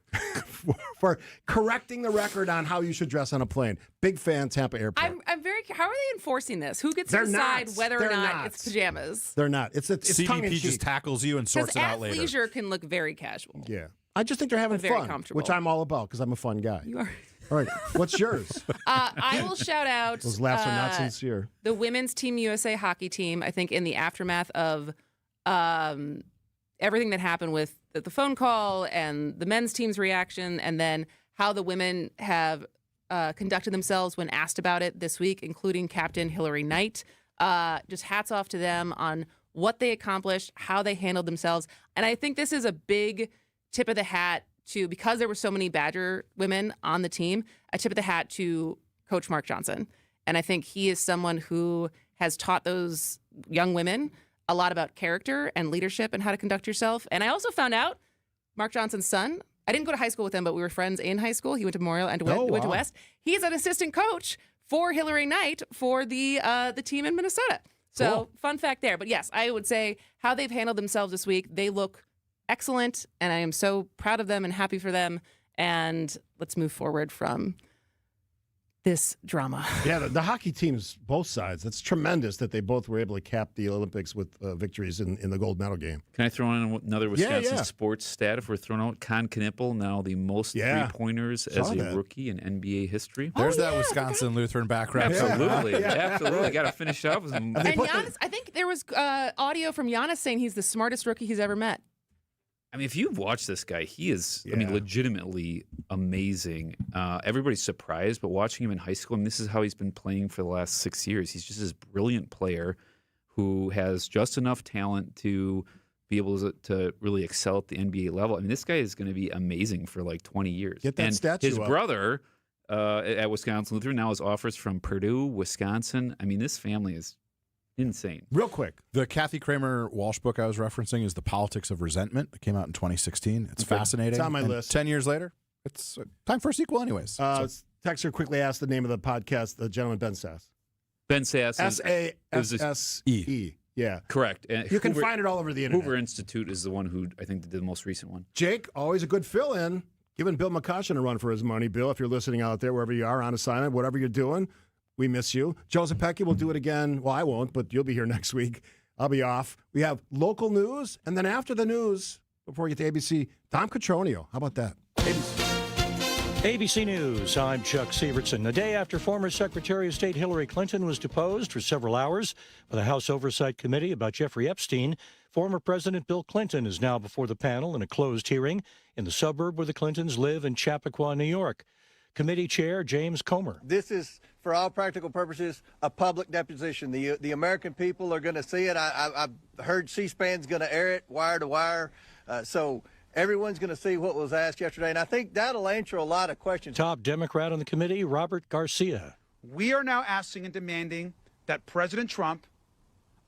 for correcting the record on how you should dress on a plane. Big fan, Tampa Airport. I'm very. How are they enforcing this? Who gets to decide whether or not it's pajamas? They're not. It's CBP just tackles you and sorts it out later. Athleisure can look very casual. Yeah, I just think they're having very fun, comfortable. which I'm all about because I'm a fun guy. You are. All right, what's yours? I will shout out. Those laughs are not sincere. The women's Team USA hockey team. I think in the aftermath of everything that happened with the phone call and the men's team's reaction, and then how the women have conducted themselves when asked about it this week, including Captain Hillary Knight. Just hats off to them on what they accomplished, how they handled themselves. And I think this is a big tip of the hat to, because there were so many Badger women on the team, a tip of the hat to Coach Mark Johnson. And I think he is someone who has taught those young women a lot about character and leadership and how to conduct yourself. And I also found out Mark Johnson's son, I didn't go to high school with him, but we were friends in high school. He went to Memorial and went to West. He's an assistant coach for Hillary Knight for the team in Minnesota. So cool. Fun fact there. But yes, I would say how they've handled themselves this week, they look excellent, and I am so proud of them and happy for them. And let's move forward from this drama. Yeah, the hockey teams, both sides, it's tremendous that they both were able to cap the Olympics with victories in the gold medal game. Can I throw in another Wisconsin sports stat if we're throwing out? Con Knippel, now the most three-pointers as a rookie in NBA history. There's that Wisconsin Lutheran background. Absolutely. Absolutely. Got to finish up. And Giannis, I think there was audio from Giannis saying he's the smartest rookie he's ever met. I mean, if you've watched this guy, he is, legitimately amazing. Everybody's surprised, but watching him in high school, this is how he's been playing for the last 6 years. He's just this brilliant player who has just enough talent to be able to really excel at the NBA level. I mean, this guy is going to be amazing for like 20 years. Get that statue his up. brother at Wisconsin Lutheran now has offers from Purdue, Wisconsin. I mean, this family is insane. Real quick, the Kathy Kramer Walsh book I was referencing is The Politics of Resentment. It came out in 2016. It's fascinating. It's on my list. 10 years later, it's time for a sequel anyways. Texter quickly asked the name of the podcast, the gentleman Ben Sasse. Ben Sasse. S-A-S-S-E. Yeah. Correct. And You can find it all over the internet. Hoover Institute is the one who I think did the most recent one. Jake, always a good fill-in. Giving Bill McCutcheon a run for his money. Bill, if you're listening out there, wherever you are, on assignment, whatever you're doing, we miss you. Joseph Pecky will do it again. Well, I won't, but you'll be here next week. I'll be off. We have local news, and then after the news, before we get to ABC, Tom Cotroneo. How about that? ABC News, I'm Chuck Severson. A day after former Secretary of State Hillary Clinton was deposed for several hours by the House Oversight Committee about Jeffrey Epstein, former President Bill Clinton is now before the panel in a closed hearing in the suburb where the Clintons live in Chappaqua, New York. Committee Chair James Comer. This is, for all practical purposes, a public deposition. The American people are going to see it. I've heard C-SPAN's going to air it wire to wire. So everyone's going to see what was asked yesterday, and I think that'll answer a lot of questions. Top Democrat on the committee, Robert Garcia. We are now asking and demanding that President Trump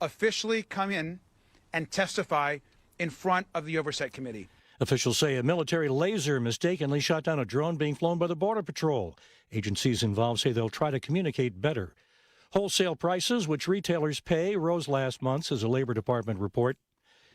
officially come in and testify in front of the Oversight Committee. Officials say a military laser mistakenly shot down a drone being flown by the Border Patrol. Agencies involved say they'll try to communicate better. Wholesale prices, which retailers pay, rose last month, says a Labor Department report.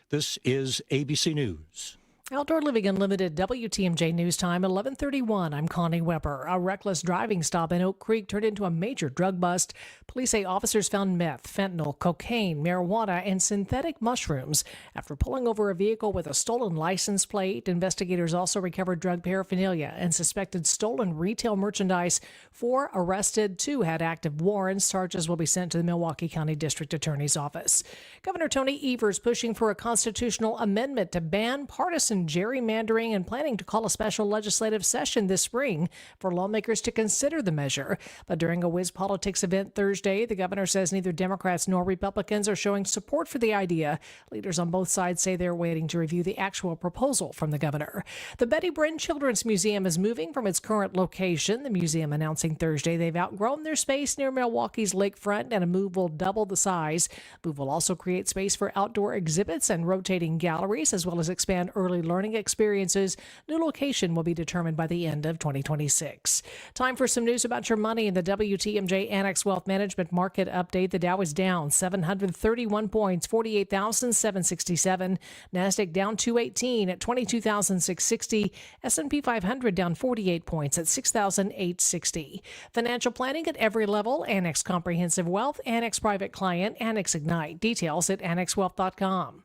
This is ABC News. Outdoor Living Unlimited, WTMJ News Time, 11:31. I'm Connie Weber. A reckless driving stop in Oak Creek turned into a major drug bust. Police say officers found meth, fentanyl, cocaine, marijuana, and synthetic mushrooms. After pulling over a vehicle with a stolen license plate, investigators also recovered drug paraphernalia and suspected stolen retail merchandise. 4 arrested, 2 had active warrants. Charges will be sent to the Milwaukee County District Attorney's Office. Governor Tony Evers pushing for a constitutional amendment to ban partisan gerrymandering and planning to call a special legislative session this spring for lawmakers to consider the measure. But during a Wiz Politics event Thursday, the governor says neither Democrats nor Republicans are showing support for the idea. Leaders on both sides say they're waiting to review the actual proposal from the governor. The Betty Bryn Children's Museum is moving from its current location. The museum announcing Thursday they've outgrown their space near Milwaukee's lakefront, and a move will double the size. Move will also create space for outdoor exhibits and rotating galleries, as well as expand early learning experiences. New location will be determined by the end of 2026. Time for some news about your money in the WTMJ Annex Wealth Management Market Update. The Dow is down 731 points, 48,767. NASDAQ down 218 at 22,660. S&P 500 down 48 points at 6,860. Financial planning at every level. Annex Comprehensive Wealth, Annex Private Client, Annex Ignite. Details at annexwealth.com.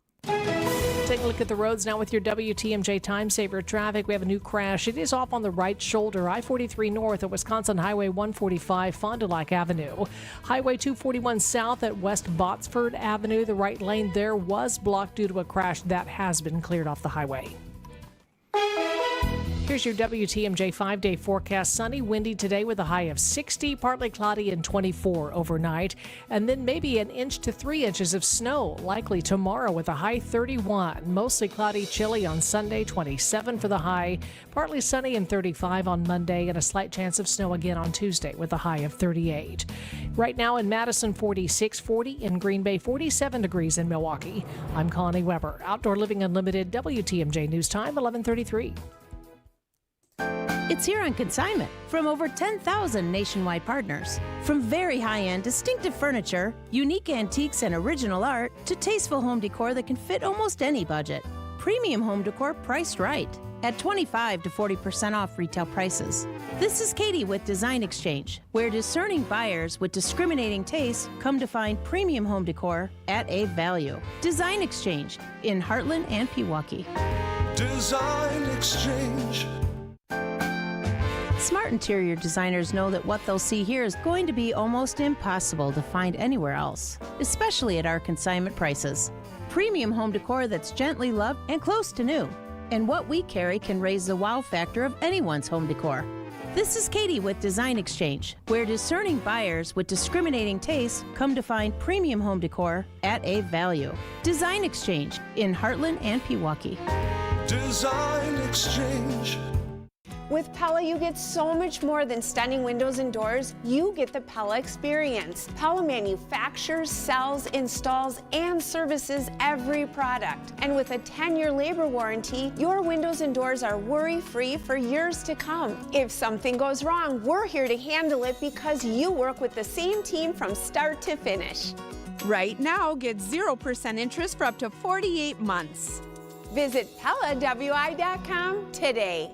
Take a look at the roads now with your WTMJ Time Saver traffic. We have a new crash. It is off on the right shoulder, I-43 north at Wisconsin Highway 145, Fond du Lac Avenue. Highway 241 south at West Botsford Avenue. The right lane there was blocked due to a crash that has been cleared off the highway. Here's your WTMJ 5-day forecast. Sunny, windy today with a high of 60, partly cloudy and 24 overnight. And then maybe an inch to 3 inches of snow likely tomorrow with a high 31. Mostly cloudy, chilly on Sunday, 27 for the high. Partly sunny and 35 on Monday, and a slight chance of snow again on Tuesday with a high of 38. Right now in Madison, 46, 40 in Green Bay, 47 degrees in Milwaukee. I'm Connie Weber. Outdoor Living Unlimited, WTMJ News Time, 11:33. It's here on consignment from over 10,000 nationwide partners. From very high-end, distinctive furniture, unique antiques and original art, to tasteful home decor that can fit almost any budget. Premium home decor priced right at 25 to 40% off retail prices. This is Katie with Design Exchange, where discerning buyers with discriminating taste come to find premium home decor at a value. Design Exchange in Heartland and Pewaukee. Design Exchange. Smart interior designers know that what they'll see here is going to be almost impossible to find anywhere else, especially at our consignment prices. Premium home decor that's gently loved and close to new. And what we carry can raise the wow factor of anyone's home decor. This is Katie with Design Exchange, where discerning buyers with discriminating tastes come to find premium home decor at a value. Design Exchange in Heartland and Pewaukee. Design Exchange. With Pella, you get so much more than stunning windows and doors. You get the Pella experience. Pella manufactures, sells, installs, and services every product. And with a 10-year labor warranty, your windows and doors are worry-free for years to come. If something goes wrong, we're here to handle it because you work with the same team from start to finish. Right now, get 0% interest for up to 48 months. Visit PellaWI.com today.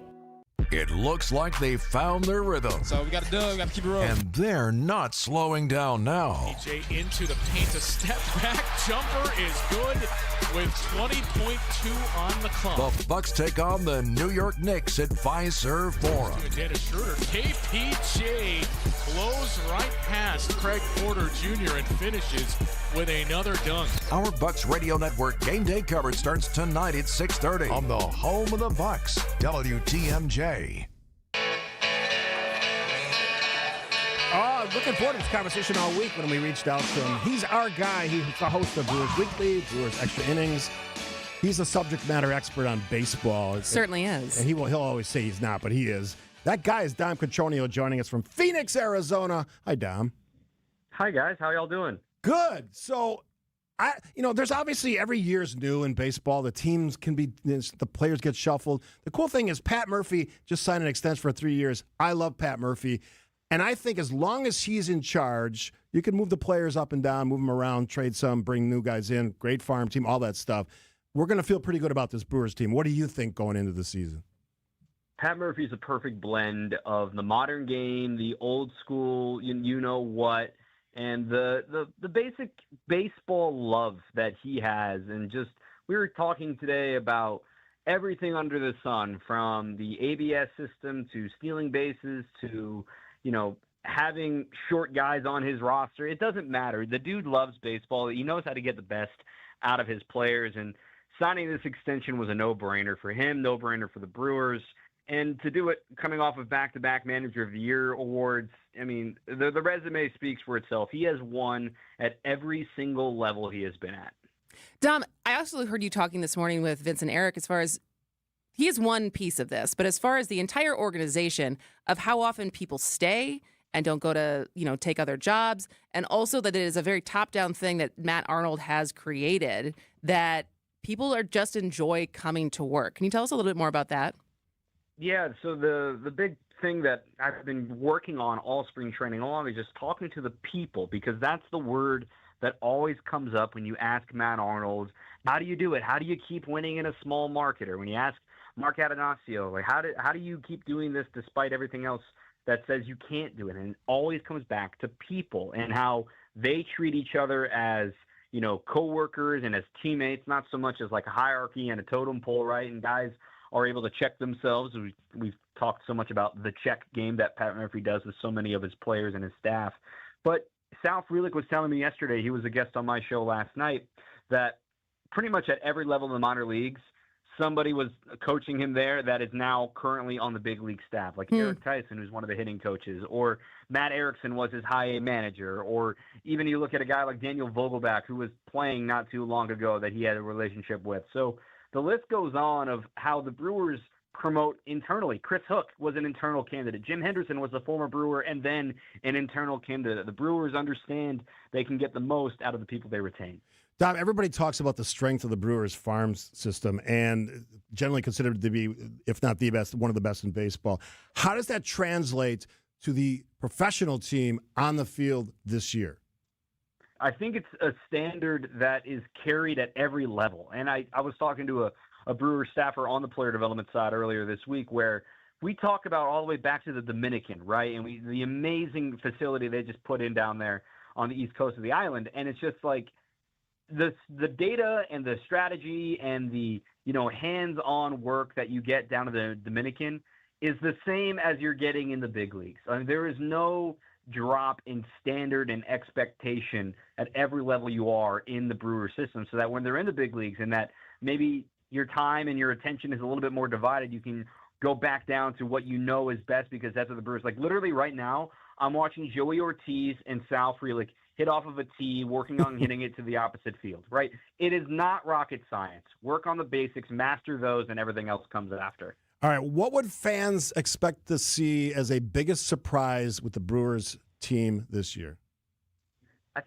It looks like they found their rhythm. So we got to do it. We got to keep it rolling. And they're not slowing down now. PJ into the paint. A step back jumper is good with 20.2 on the clock. The Bucks take on the New York Knicks at Fiserv Forum. Dennis Schroeder. KPJ blows right past Craig Porter Jr. and finishes with another dunk. Our Bucks Radio Network game day coverage starts tonight at 6:30 on the home of the Bucks, WTMJ. Looking forward to this conversation all week when we reached out to him. He's our guy. He's the host of Brewers Weekly, Brewers Extra Innings. He's a subject matter expert on baseball. Certainly is. And he'll always say he's not, but he is. That guy is Dom Contronio joining us from Phoenix, Arizona. Hi, Dom. Hi, guys. How y'all doing? Good. So, there's obviously every year's new in baseball. The teams can be, the players get shuffled. The cool thing is Pat Murphy just signed an extension for 3 years. I love Pat Murphy. And I think as long as he's in charge, you can move the players up and down, move them around, trade some, bring new guys in, great farm team, all that stuff. We're going to feel pretty good about this Brewers team. What do you think going into the season? Pat Murphy's a perfect blend of the modern game, the old school, you know what, and the basic baseball love that he has. And just, we were talking today about everything under the sun, from the ABS system to stealing bases to, having short guys on his roster. It doesn't matter. The dude loves baseball. He knows how to get the best out of his players, and signing this extension was a no-brainer for him, no-brainer for the Brewers. And to do it coming off of back-to-back Manager of the Year awards, I mean, the resume speaks for itself. He has won at every single level he has been at. Dom, I also heard you talking this morning with Vince and Eric as far as he is one piece of this, but as far as the entire organization of how often people stay and don't go to, take other jobs, and also that it is a very top-down thing that Matt Arnold has created, that people are just enjoy coming to work. Can you tell us a little bit more about that? Yeah, so the big thing that I've been working on all spring training long is just talking to the people, because that's the word that always comes up when you ask Matt Arnold, how do you do it? How do you keep winning in a small market? Or when you ask Mark Atanasio, like, how do you keep doing this despite everything else that says you can't do it? And it always comes back to people and how they treat each other as, coworkers and as teammates, not so much as like a hierarchy and a totem pole, right? And guys are able to check themselves. We've talked so much about the check game that Pat Murphy does with so many of his players and his staff. But Sal Frelick was telling me yesterday, he was a guest on my show last night, that pretty much at every level of the minor leagues, somebody was coaching him there that is now currently on the big league staff, like Eric Tyson, who's one of the hitting coaches, or Matt Erickson was his high A manager, or even you look at a guy like Daniel Vogelback, who was playing not too long ago that he had a relationship with. So the list goes on of how the Brewers promote internally. Chris Hook was an internal candidate. Jim Henderson was a former Brewer and then an internal candidate. The Brewers understand they can get the most out of the people they retain. Dom, everybody talks about the strength of the Brewers farm system and generally considered to be, if not the best, one of the best in baseball. How does that translate to the professional team on the field this year? I think it's a standard that is carried at every level. And I was talking to a Brewer staffer on the player development side earlier this week, where we talk about all the way back to the Dominican, right? And the amazing facility they just put in down there on the east coast of the island. And it's just like, the data and the strategy and the hands-on work that you get down to the Dominican is the same as you're getting in the big leagues. I mean, there is no drop in standard and expectation at every level you are in the Brewer system, so that when they're in the big leagues and that maybe your time and your attention is a little bit more divided, you can go back down to what you know is best, because that's what the Brewers, like literally right now, I'm watching Joey Ortiz and Sal Frelick hit off of a tee, working on hitting it to the opposite field, right? It is not rocket science. Work on the basics, master those, and everything else comes after. All right, what would fans expect to see as a biggest surprise with the Brewers team this year? I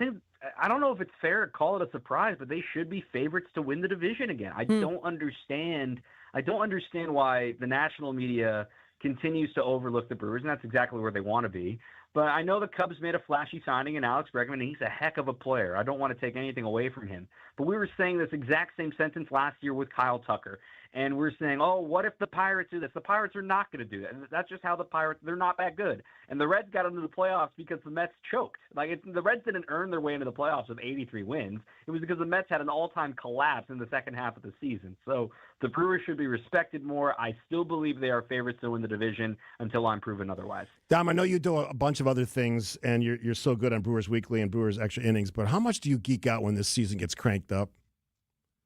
don't know if it's fair to call it a surprise, but they should be favorites to win the division again. I don't understand why the national media continues to overlook the Brewers, and that's exactly where they want to be. But I know the Cubs made a flashy signing in Alex Bregman, and he's a heck of a player. I don't want to take anything away from him. But we were saying this exact same sentence last year with Kyle Tucker. And we're saying, oh, what if the Pirates do this? The Pirates are not going to do that. And that's just how the Pirates, they're not that good. And the Reds got into the playoffs because the Mets choked. The Reds didn't earn their way into the playoffs with 83 wins. It was because the Mets had an all-time collapse in the second half of the season. So the Brewers should be respected more. I still believe they are favorites to win the division until I'm proven otherwise. Dom, I know you do a bunch of other things, and you're so good on Brewers Weekly and Brewers Extra Innings, but how much do you geek out when this season gets cranked up?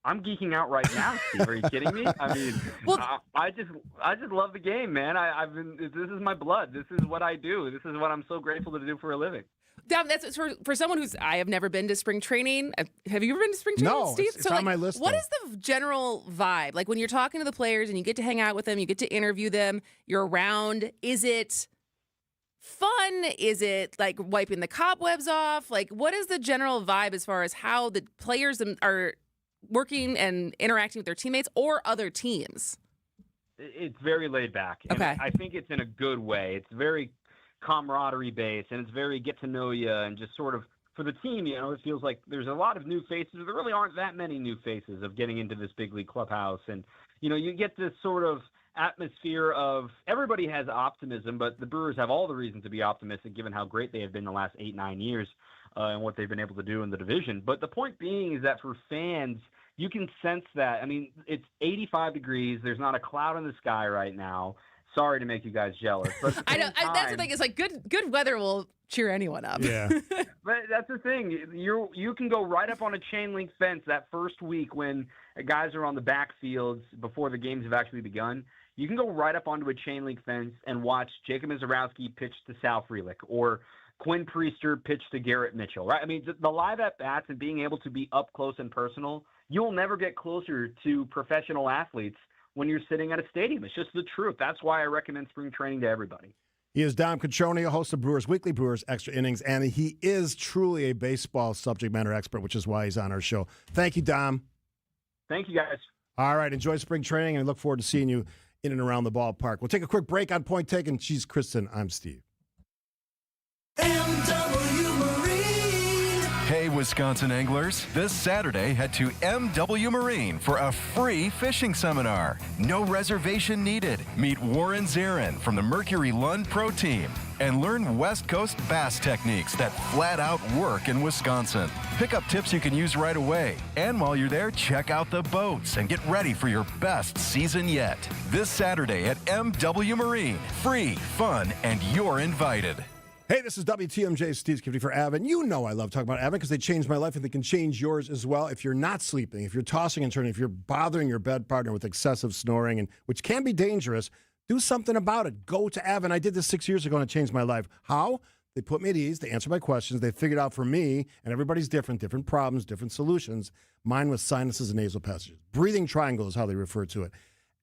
I'm geeking out right now, Steve. Are you kidding me? I mean, I just love the game, man. This is my blood. This is what I do. This is what I'm so grateful to do for a living. Dom, that's for someone I have never been to spring training. Have you ever been to spring training, no, Steve? It's on my list. What is the general vibe? Like when you're talking to the players and you get to hang out with them, you get to interview them, you're around. Is it fun? Is it like wiping the cobwebs off? Like what is the general vibe as far as how the players are working and interacting with their teammates or other teams? It's very laid back. And okay. I think it's in a good way. It's very camaraderie based, and it's very get to know you, and just sort of for the team, it feels like there's a lot of new faces. There really aren't that many new faces of getting into this big league clubhouse. And, you get this sort of atmosphere of everybody has optimism, but the Brewers have all the reason to be optimistic given how great they have been the last 8-9 years and what they've been able to do in the division. But the point being is that for fans, you can sense that. I mean, it's 85 degrees. There's not a cloud in the sky right now. Sorry to make you guys jealous. But I know. That's the thing. It's like good weather will cheer anyone up. Yeah. But that's the thing. You can go right up on a chain link fence that first week when guys are on the backfields before the games have actually begun. You can go right up onto a chain link fence and watch Jacob Mizorowski pitch to Sal Frelick or Quinn Priester pitch to Garrett Mitchell, right? I mean, the live at-bats and being able to be up close and personal, you'll never get closer to professional athletes when you're sitting at a stadium. It's just the truth. That's why I recommend spring training to everybody. He is Dom Cotroneo, host of Brewers Weekly, Brewers Extra Innings, and he is truly a baseball subject matter expert, which is why he's on our show. Thank you, Dom. Thank you, guys. All right, enjoy spring training, and I look forward to seeing you in and around the ballpark. We'll take a quick break on Point Taken. She's Kristin. I'm Steve. Hey, Wisconsin anglers. This Saturday, head to MW Marine for a free fishing seminar. No reservation needed. Meet Warren Zarin from the Mercury Lund Pro Team and learn West Coast bass techniques that flat out work in Wisconsin. Pick up tips you can use right away. And while you're there, check out the boats and get ready for your best season yet. This Saturday at MW Marine. Free, fun, and you're invited. Hey, this is WTMJ Steve Scaffidi for Avon. You know I love talking about Avon because they changed my life and they can change yours as well. If you're not sleeping, if you're tossing and turning, if you're bothering your bed partner with excessive snoring, and which can be dangerous, do something about it. Go to Avon. I did this 6 years ago and it changed my life. How? They put me at ease. They answered my questions. They figured out for me, and everybody's different problems, different solutions. Mine was sinuses and nasal passages. Breathing triangle is how they refer to it.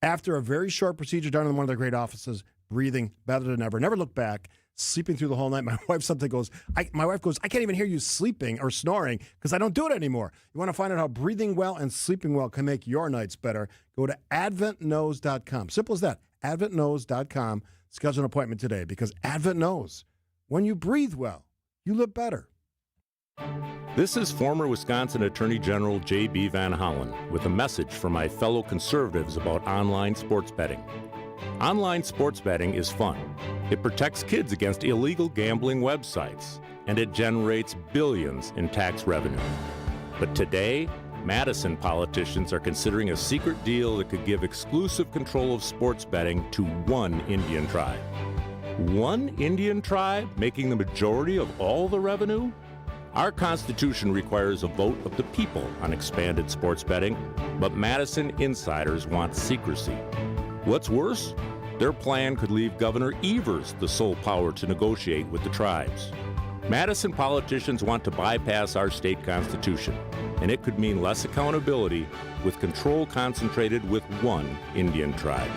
After a very short procedure done in one of their great offices, breathing better than ever. Never looked back. Sleeping through the whole night. My wife goes, I can't even hear you sleeping or snoring because I don't do it anymore. You want to find out how breathing well and sleeping well can make your nights better? Go to adventknows.com. Simple as that. adventknows.com. Schedule an appointment today because Advent knows when you breathe well, you live better. This is former Wisconsin Attorney General J.B. Van Hollen with a message for my fellow conservatives about online sports betting. Online sports betting is fun. It protects kids against illegal gambling websites, and it generates billions in tax revenue. But today, Madison politicians are considering a secret deal that could give exclusive control of sports betting to one Indian tribe. One Indian tribe making the majority of all the revenue? Our Constitution requires a vote of the people on expanded sports betting, but Madison insiders want secrecy. What's worse, their plan could leave Governor Evers the sole power to negotiate with the tribes. Madison politicians want to bypass our state constitution, and it could mean less accountability with control concentrated with one Indian tribe.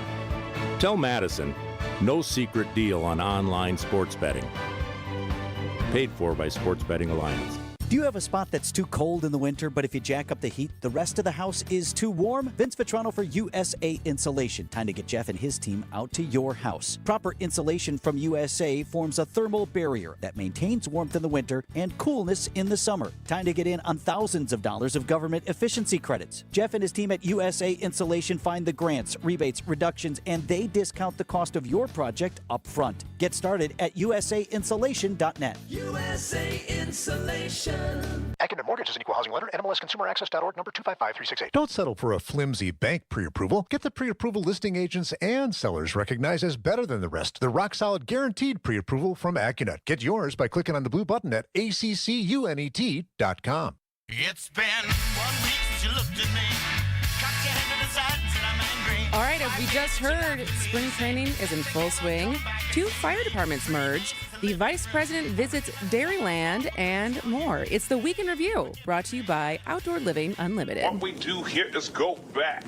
Tell Madison, no secret deal on online sports betting. Paid for by Sports Betting Alliance. Do you have a spot that's too cold in the winter, but if you jack up the heat, the rest of the house is too warm? Vince Vitrano for USA Insulation. Time to get Jeff and his team out to your house. Proper insulation from USA forms a thermal barrier that maintains warmth in the winter and coolness in the summer. Time to get in on thousands of dollars of government efficiency credits. Jeff and his team at USA Insulation find the grants, rebates, reductions, and they discount the cost of your project up front. Get started at usainsulation.net. USA Insulation. Acumen Mortgage is an equal housing lender. NMLSConsumerAccess.org, number 255368. Don't settle for a flimsy bank pre-approval. Get the pre-approval listing agents and sellers recognized as better than the rest. The rock-solid guaranteed pre-approval from Acunet. Get yours by clicking on the blue button at accunet.com. It's been 1 week since you looked at me. Cocked your head to the side and said I'm angry. All right, as we just heard, spring training is in full swing. 2 fire departments merge. The vice president visits Dairyland and more. It's the Week in Review, brought to you by Outdoor Living Unlimited. What we do here is go back.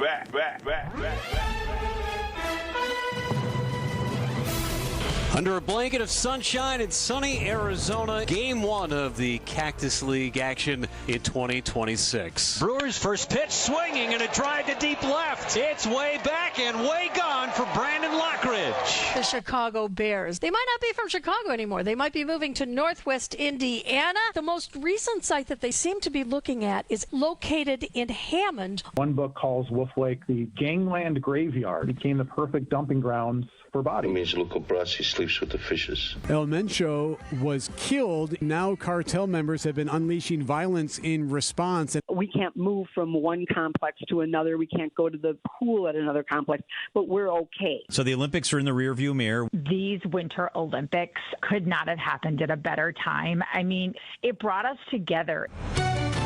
Under a blanket of sunshine in sunny Arizona, Game 1 of the Cactus League action in 2026. Brewers' first pitch swinging and a drive to deep left. It's way back and way gone for Brandon Lockridge. The Chicago Bears. They might not be from Chicago anymore. They might be moving to Northwest Indiana. The most recent site that they seem to be looking at is located in Hammond. One book calls Wolf Lake the gangland graveyard. It became the perfect dumping grounds for bodies. It means Luca Brasi sleeps with the fishes. El Mencho was killed. Now cartel members have been unleashing violence in response. We can't move from one complex to another. We can't go to the pool at another complex, but we're okay. So the Olympics are in the rearview mirror. These Winter Olympics could not have happened at a better time. I mean, it brought us together.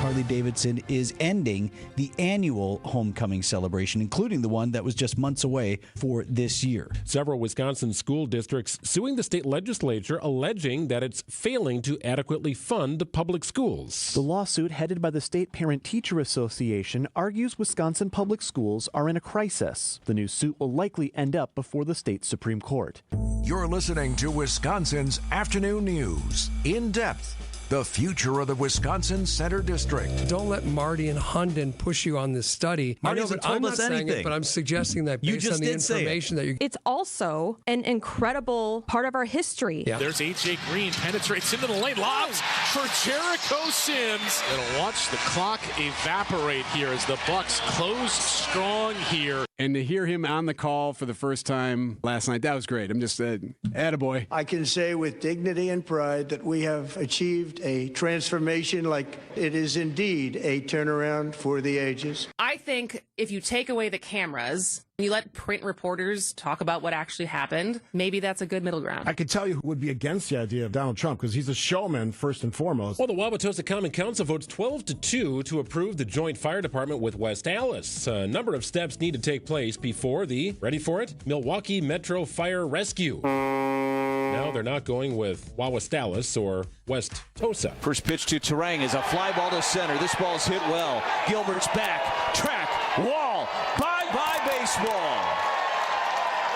Harley-Davidson is ending the annual homecoming celebration, including the one that was just months away for this year. Several Wisconsin school districts suing the state legislature, alleging that it's failing to adequately fund public schools. The lawsuit, headed by the State Parent-Teacher Association, argues Wisconsin public schools are in a crisis. The new suit will likely end up before the state Supreme Court. You're listening to Wisconsin's Afternoon News. In depth. The future of the Wisconsin Center District. Don't let Marty and Hunden push you on this study. Marty I know, but I'm not saying it, but I'm suggesting that based on the information that you... It's also an incredible part of our history. Yeah. There's A.J. Green, penetrates into the lane, lobs for Jericho Sims. It'll watch the clock evaporate here as the Bucks close strong here. And to hear him on the call for the first time last night, that was great. I'm just attaboy. I can say with dignity and pride that we have achieved a transformation like it is indeed a turnaround for the ages. I think if you take away the cameras, you let print reporters talk about what actually happened, maybe that's a good middle ground. I could tell you who would be against the idea of Donald Trump because he's a showman first and foremost. Well, the Wauwatosa Common Council votes 12-2 to approve the joint fire department with West Allis. A number of steps need to take place before the, ready for it, Milwaukee Metro Fire Rescue. Now they're not going with Wauwatosa or West Tosa. First pitch to Terang is a fly ball to center. This ball's hit well. Gilbert's back, track, wall, bye-bye baseball.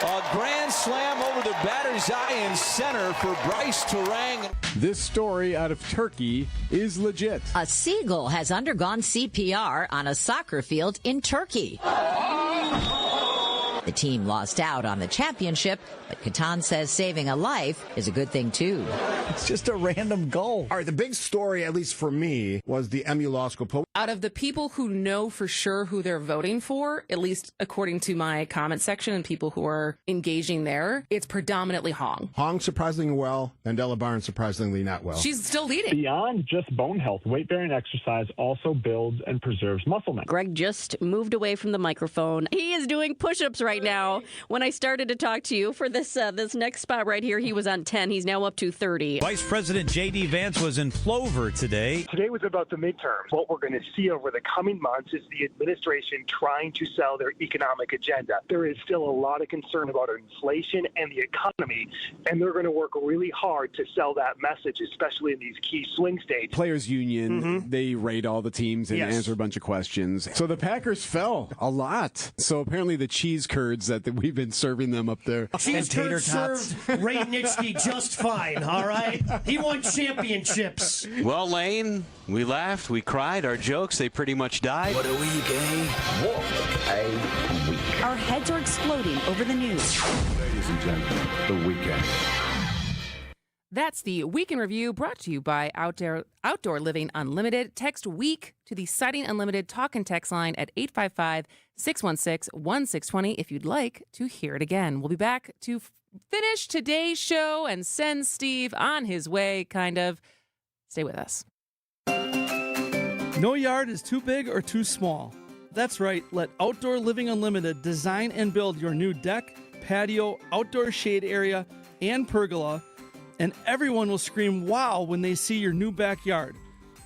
A grand slam over the batter's eye in center for Bryce Terang. This story out of Turkey is legit. A seagull has undergone CPR on a soccer field in Turkey. The team lost out on the championship, but Catan says saving a life is a good thing, too. It's just a random goal. All right, the big story, at least for me, was the MU Law School poll. Out of the people who know for sure who they're voting for, at least according to my comment section and people who are engaging there, it's predominantly Hong. Hong surprisingly well, and Ella Barnes surprisingly not well. She's still leading. Beyond just bone health, weight-bearing exercise also builds and preserves muscle mass. Greg just moved away from the microphone. He is doing push-ups right now. When I started to talk to you for this next spot right here, he was on 10. He's now up to 30. Vice President J.D. Vance was in Plover today. Today was about the midterms. What we're going to see over the coming months is the administration trying to sell their economic agenda. There is still a lot of concern about inflation and the economy, and they're going to work really hard to sell that message, especially in these key swing states. Players Union, they rate all the teams and answer a bunch of questions. So the Packers fell a lot. So apparently the cheese curd turds that we've been serving them up there. Cheese curds served Ray Nitschke just fine, all right? He won championships. Well, Lane, we laughed, we cried, our jokes, they pretty much died. What a week, eh? What a week. Our heads are exploding over the news. Ladies and gentlemen, the weekend. That's the Week in Review, brought to you by Outdoor Living Unlimited. Text WEEK to the Sighting Unlimited talk and text line at 855-616-1620 if you'd like to hear it again. We'll be back to finish today's show and send Steve on his way, kind of. Stay with us. No yard is too big or too small. That's right, let Outdoor Living Unlimited design and build your new deck, patio, outdoor shade area, and pergola, and everyone will scream wow when they see your new backyard.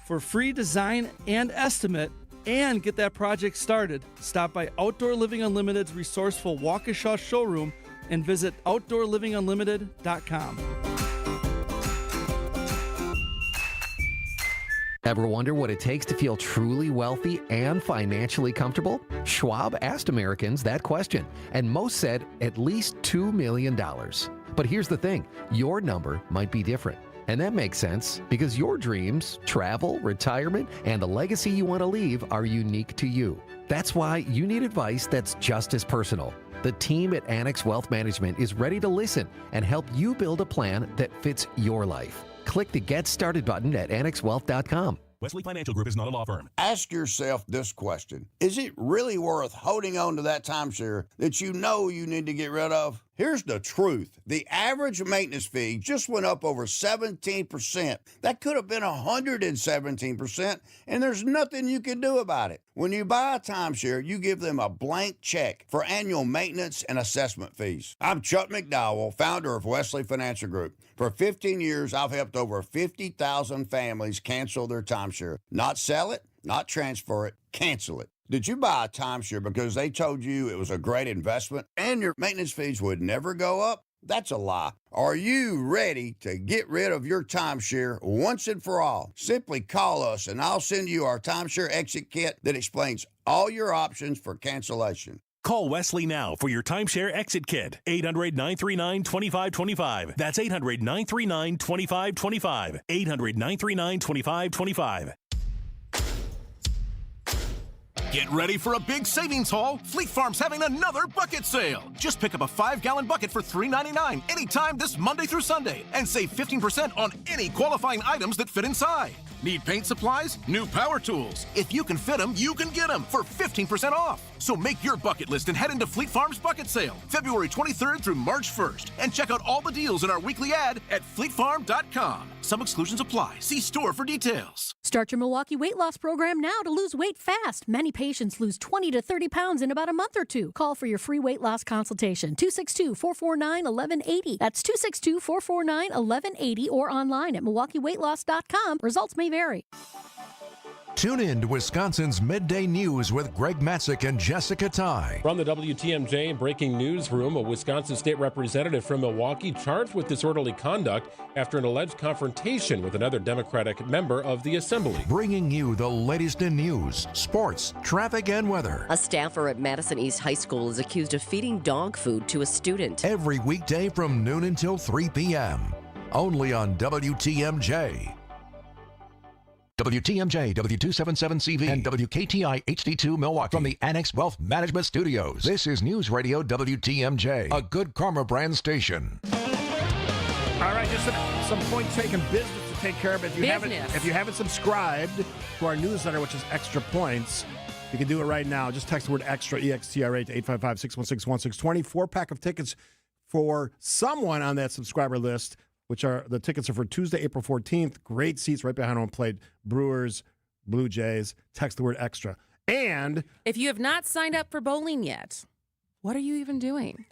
For free design and estimate, and get that project started, stop by Outdoor Living Unlimited's resourceful Waukesha showroom and visit OutdoorLivingUnlimited.com. Ever wonder what it takes to feel truly wealthy and financially comfortable? Schwab asked Americans that question, and most said at least $2 million. But here's the thing, your number might be different. And that makes sense because your dreams, travel, retirement, and the legacy you want to leave are unique to you. That's why you need advice that's just as personal. The team at Annex Wealth Management is ready to listen and help you build a plan that fits your life. Click the Get Started button at annexwealth.com. Wesley Financial Group is not a law firm. Ask yourself this question. Is it really worth holding on to that timeshare that you know you need to get rid of? Here's the truth. The average maintenance fee just went up over 17%. That could have been 117%, and there's nothing you can do about it. When you buy a timeshare, you give them a blank check for annual maintenance and assessment fees. I'm Chuck McDowell, founder of Wesley Financial Group. For 15 years, I've helped over 50,000 families cancel their timeshare. Not sell it, not transfer it, cancel it. Did you buy a timeshare because they told you it was a great investment and your maintenance fees would never go up? That's a lie. Are you ready to get rid of your timeshare once and for all? Simply call us and I'll send you our timeshare exit kit that explains all your options for cancellation. Call Wesley now for your timeshare exit kit. 800-939-2525. That's 800-939-2525. 800-939-2525. Get ready for a big savings haul. Fleet Farm's having another bucket sale. Just pick up a 5-gallon bucket for $3.99 anytime this Monday through Sunday and save 15% on any qualifying items that fit inside. Need paint supplies? New power tools. If you can fit them, you can get them for 15% off. So make your bucket list and head into Fleet Farm's bucket sale, February 23rd through March 1st. And check out all the deals in our weekly ad at fleetfarm.com. Some exclusions apply. See store for details. Start your Milwaukee weight loss program now to lose weight fast. Many patients lose 20 to 30 pounds in about a month or two. Call for your free weight loss consultation, 262-449-1180. That's 262-449-1180 or online at MilwaukeeWeightLoss.com. Results may vary. Tune in to Wisconsin's Midday News with Greg Matzik and Jessica Ty. From the WTMJ breaking newsroom, a Wisconsin state representative from Milwaukee charged with disorderly conduct after an alleged confrontation with another Democratic member of the Assembly. Bringing you the latest in news, sports, traffic, and weather. A staffer at Madison East High School is accused of feeding dog food to a student. Every weekday from noon until 3 p.m. Only on WTMJ. WTMJ, W277CV, and WKTI HD2 Milwaukee. From the Annex Wealth Management Studios, this is News Radio WTMJ, a Good Karma brand station. All right, just some point-taken business to take care of. If you haven't subscribed to our newsletter, which is Extra Points, you can do it right now. Just text the word EXTRA, EXTRA, to 855-616-1620. 4-pack of tickets for someone on that subscriber list, which are the tickets are for Tuesday, April 14th. Great seats right behind home plate. Brewers, Blue Jays. Text the word EXTRA. And if you have not signed up for bowling yet, what are you even doing?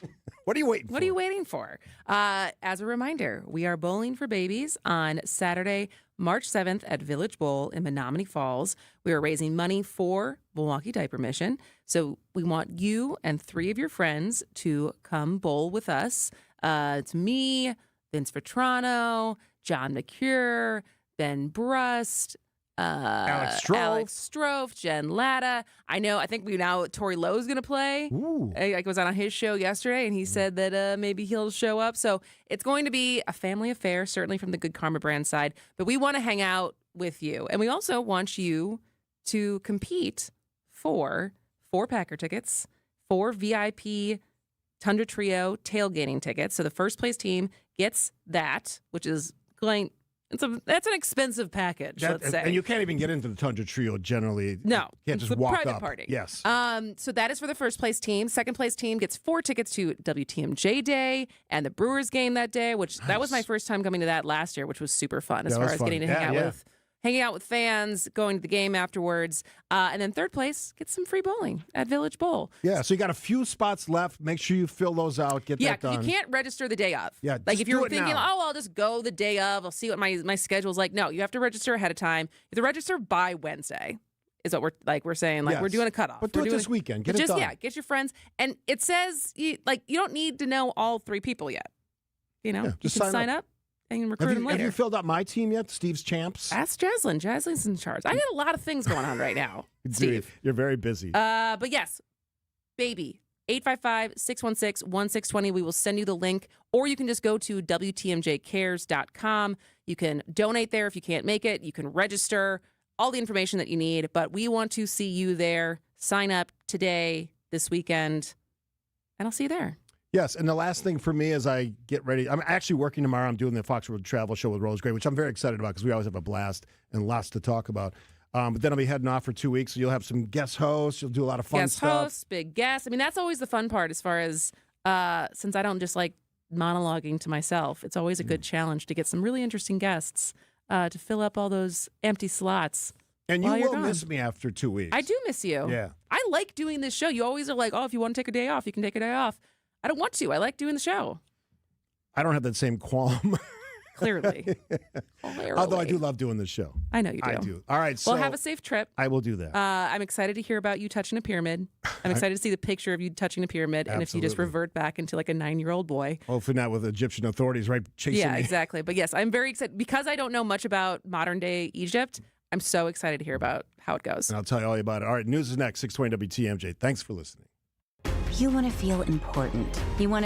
What are you waiting for? What are you waiting for? As a reminder, we are bowling for babies on Saturday, March 7th at Village Bowl in Menominee Falls. We are raising money for Milwaukee Diaper Mission. So we want you and 3 of your friends to come bowl with us. It's me, Vince Vetrano, John McCure, Ben Brust, Alex Strofe, Jen Latta. I think Tori Lowe's going to play. Ooh. I was on his show yesterday, and he said that maybe he'll show up. So it's going to be a family affair, certainly from the Good Karma brand side. But we want to hang out with you. And we also want you to compete for 4 Packer tickets, 4 VIP Tundra Trio tailgating tickets. So the first place team gets that, which is going... That's an expensive package, let's say. And you can't even get into the Tundra Trio generally. No. You can't just it's walk private up. Party. Yes. So that is for the first place team. Second place team gets 4 tickets to WTMJ Day and the Brewers game that day, which that was my first time coming to that last year, which was super fun as far as getting to hang out with fans, going to the game afterwards. And then third place gets some free bowling at Village Bowl. Yeah, so you got a few spots left. Make sure you fill those out. Get that done. You can't register the day of. Yeah, like just if you're do it thinking, now. I'll just go the day of. I'll see what my schedule's like. No, you have to register ahead of time. You have to register by Wednesday. Is what we're saying. Like we're doing a cutoff. But do it this weekend. Get it done. Yeah, get your friends. And it says you don't need to know all 3 people yet. You know, just you can sign up. And recruit them later. Have you filled out my team yet? Steve's Champs? Ask Jaslyn. Jaslyn's in charge. I got a lot of things going on right now, Steve. You're very busy. But yes, baby, 855-616-1620. We will send you the link, or you can just go to WTMJcares.com. You can donate there if you can't make it. You can register, all the information that you need. But we want to see you there. Sign up today, this weekend, and I'll see you there. Yes, and the last thing for me as I get ready, I'm actually working tomorrow. I'm doing the Fox World Travel Show with Rose Gray, which I'm very excited about because we always have a blast and lots to talk about. But then I'll be heading off for 2 weeks, so you'll have some guest hosts. You'll do a lot of fun stuff. Guest hosts, big guests. I mean, that's always the fun part as far as, since I don't just like monologuing to myself, it's always a good challenge to get some really interesting guests to fill up all those empty slots. And you will miss me after 2 weeks. I do miss you. Yeah. I like doing this show. You always are like, if you want to take a day off, you can take a day off. I don't want to. I like doing the show. I don't have that same qualm. Clearly. Although I do love doing this show. I know you do. I do. All right. So well, have a safe trip. I will do that. I'm excited to hear about you touching a pyramid. I'm excited to see the picture of you touching a pyramid. And if you just revert back into like a 9-year-old boy. Hopefully not with Egyptian authorities, right? Chasing me. Yeah, exactly. But yes, I'm very excited. Because I don't know much about modern day Egypt, I'm so excited to hear about how it goes. And I'll tell you all about it. All right. News is next. 620 WTMJ. Thanks for listening. You want to feel important. You want to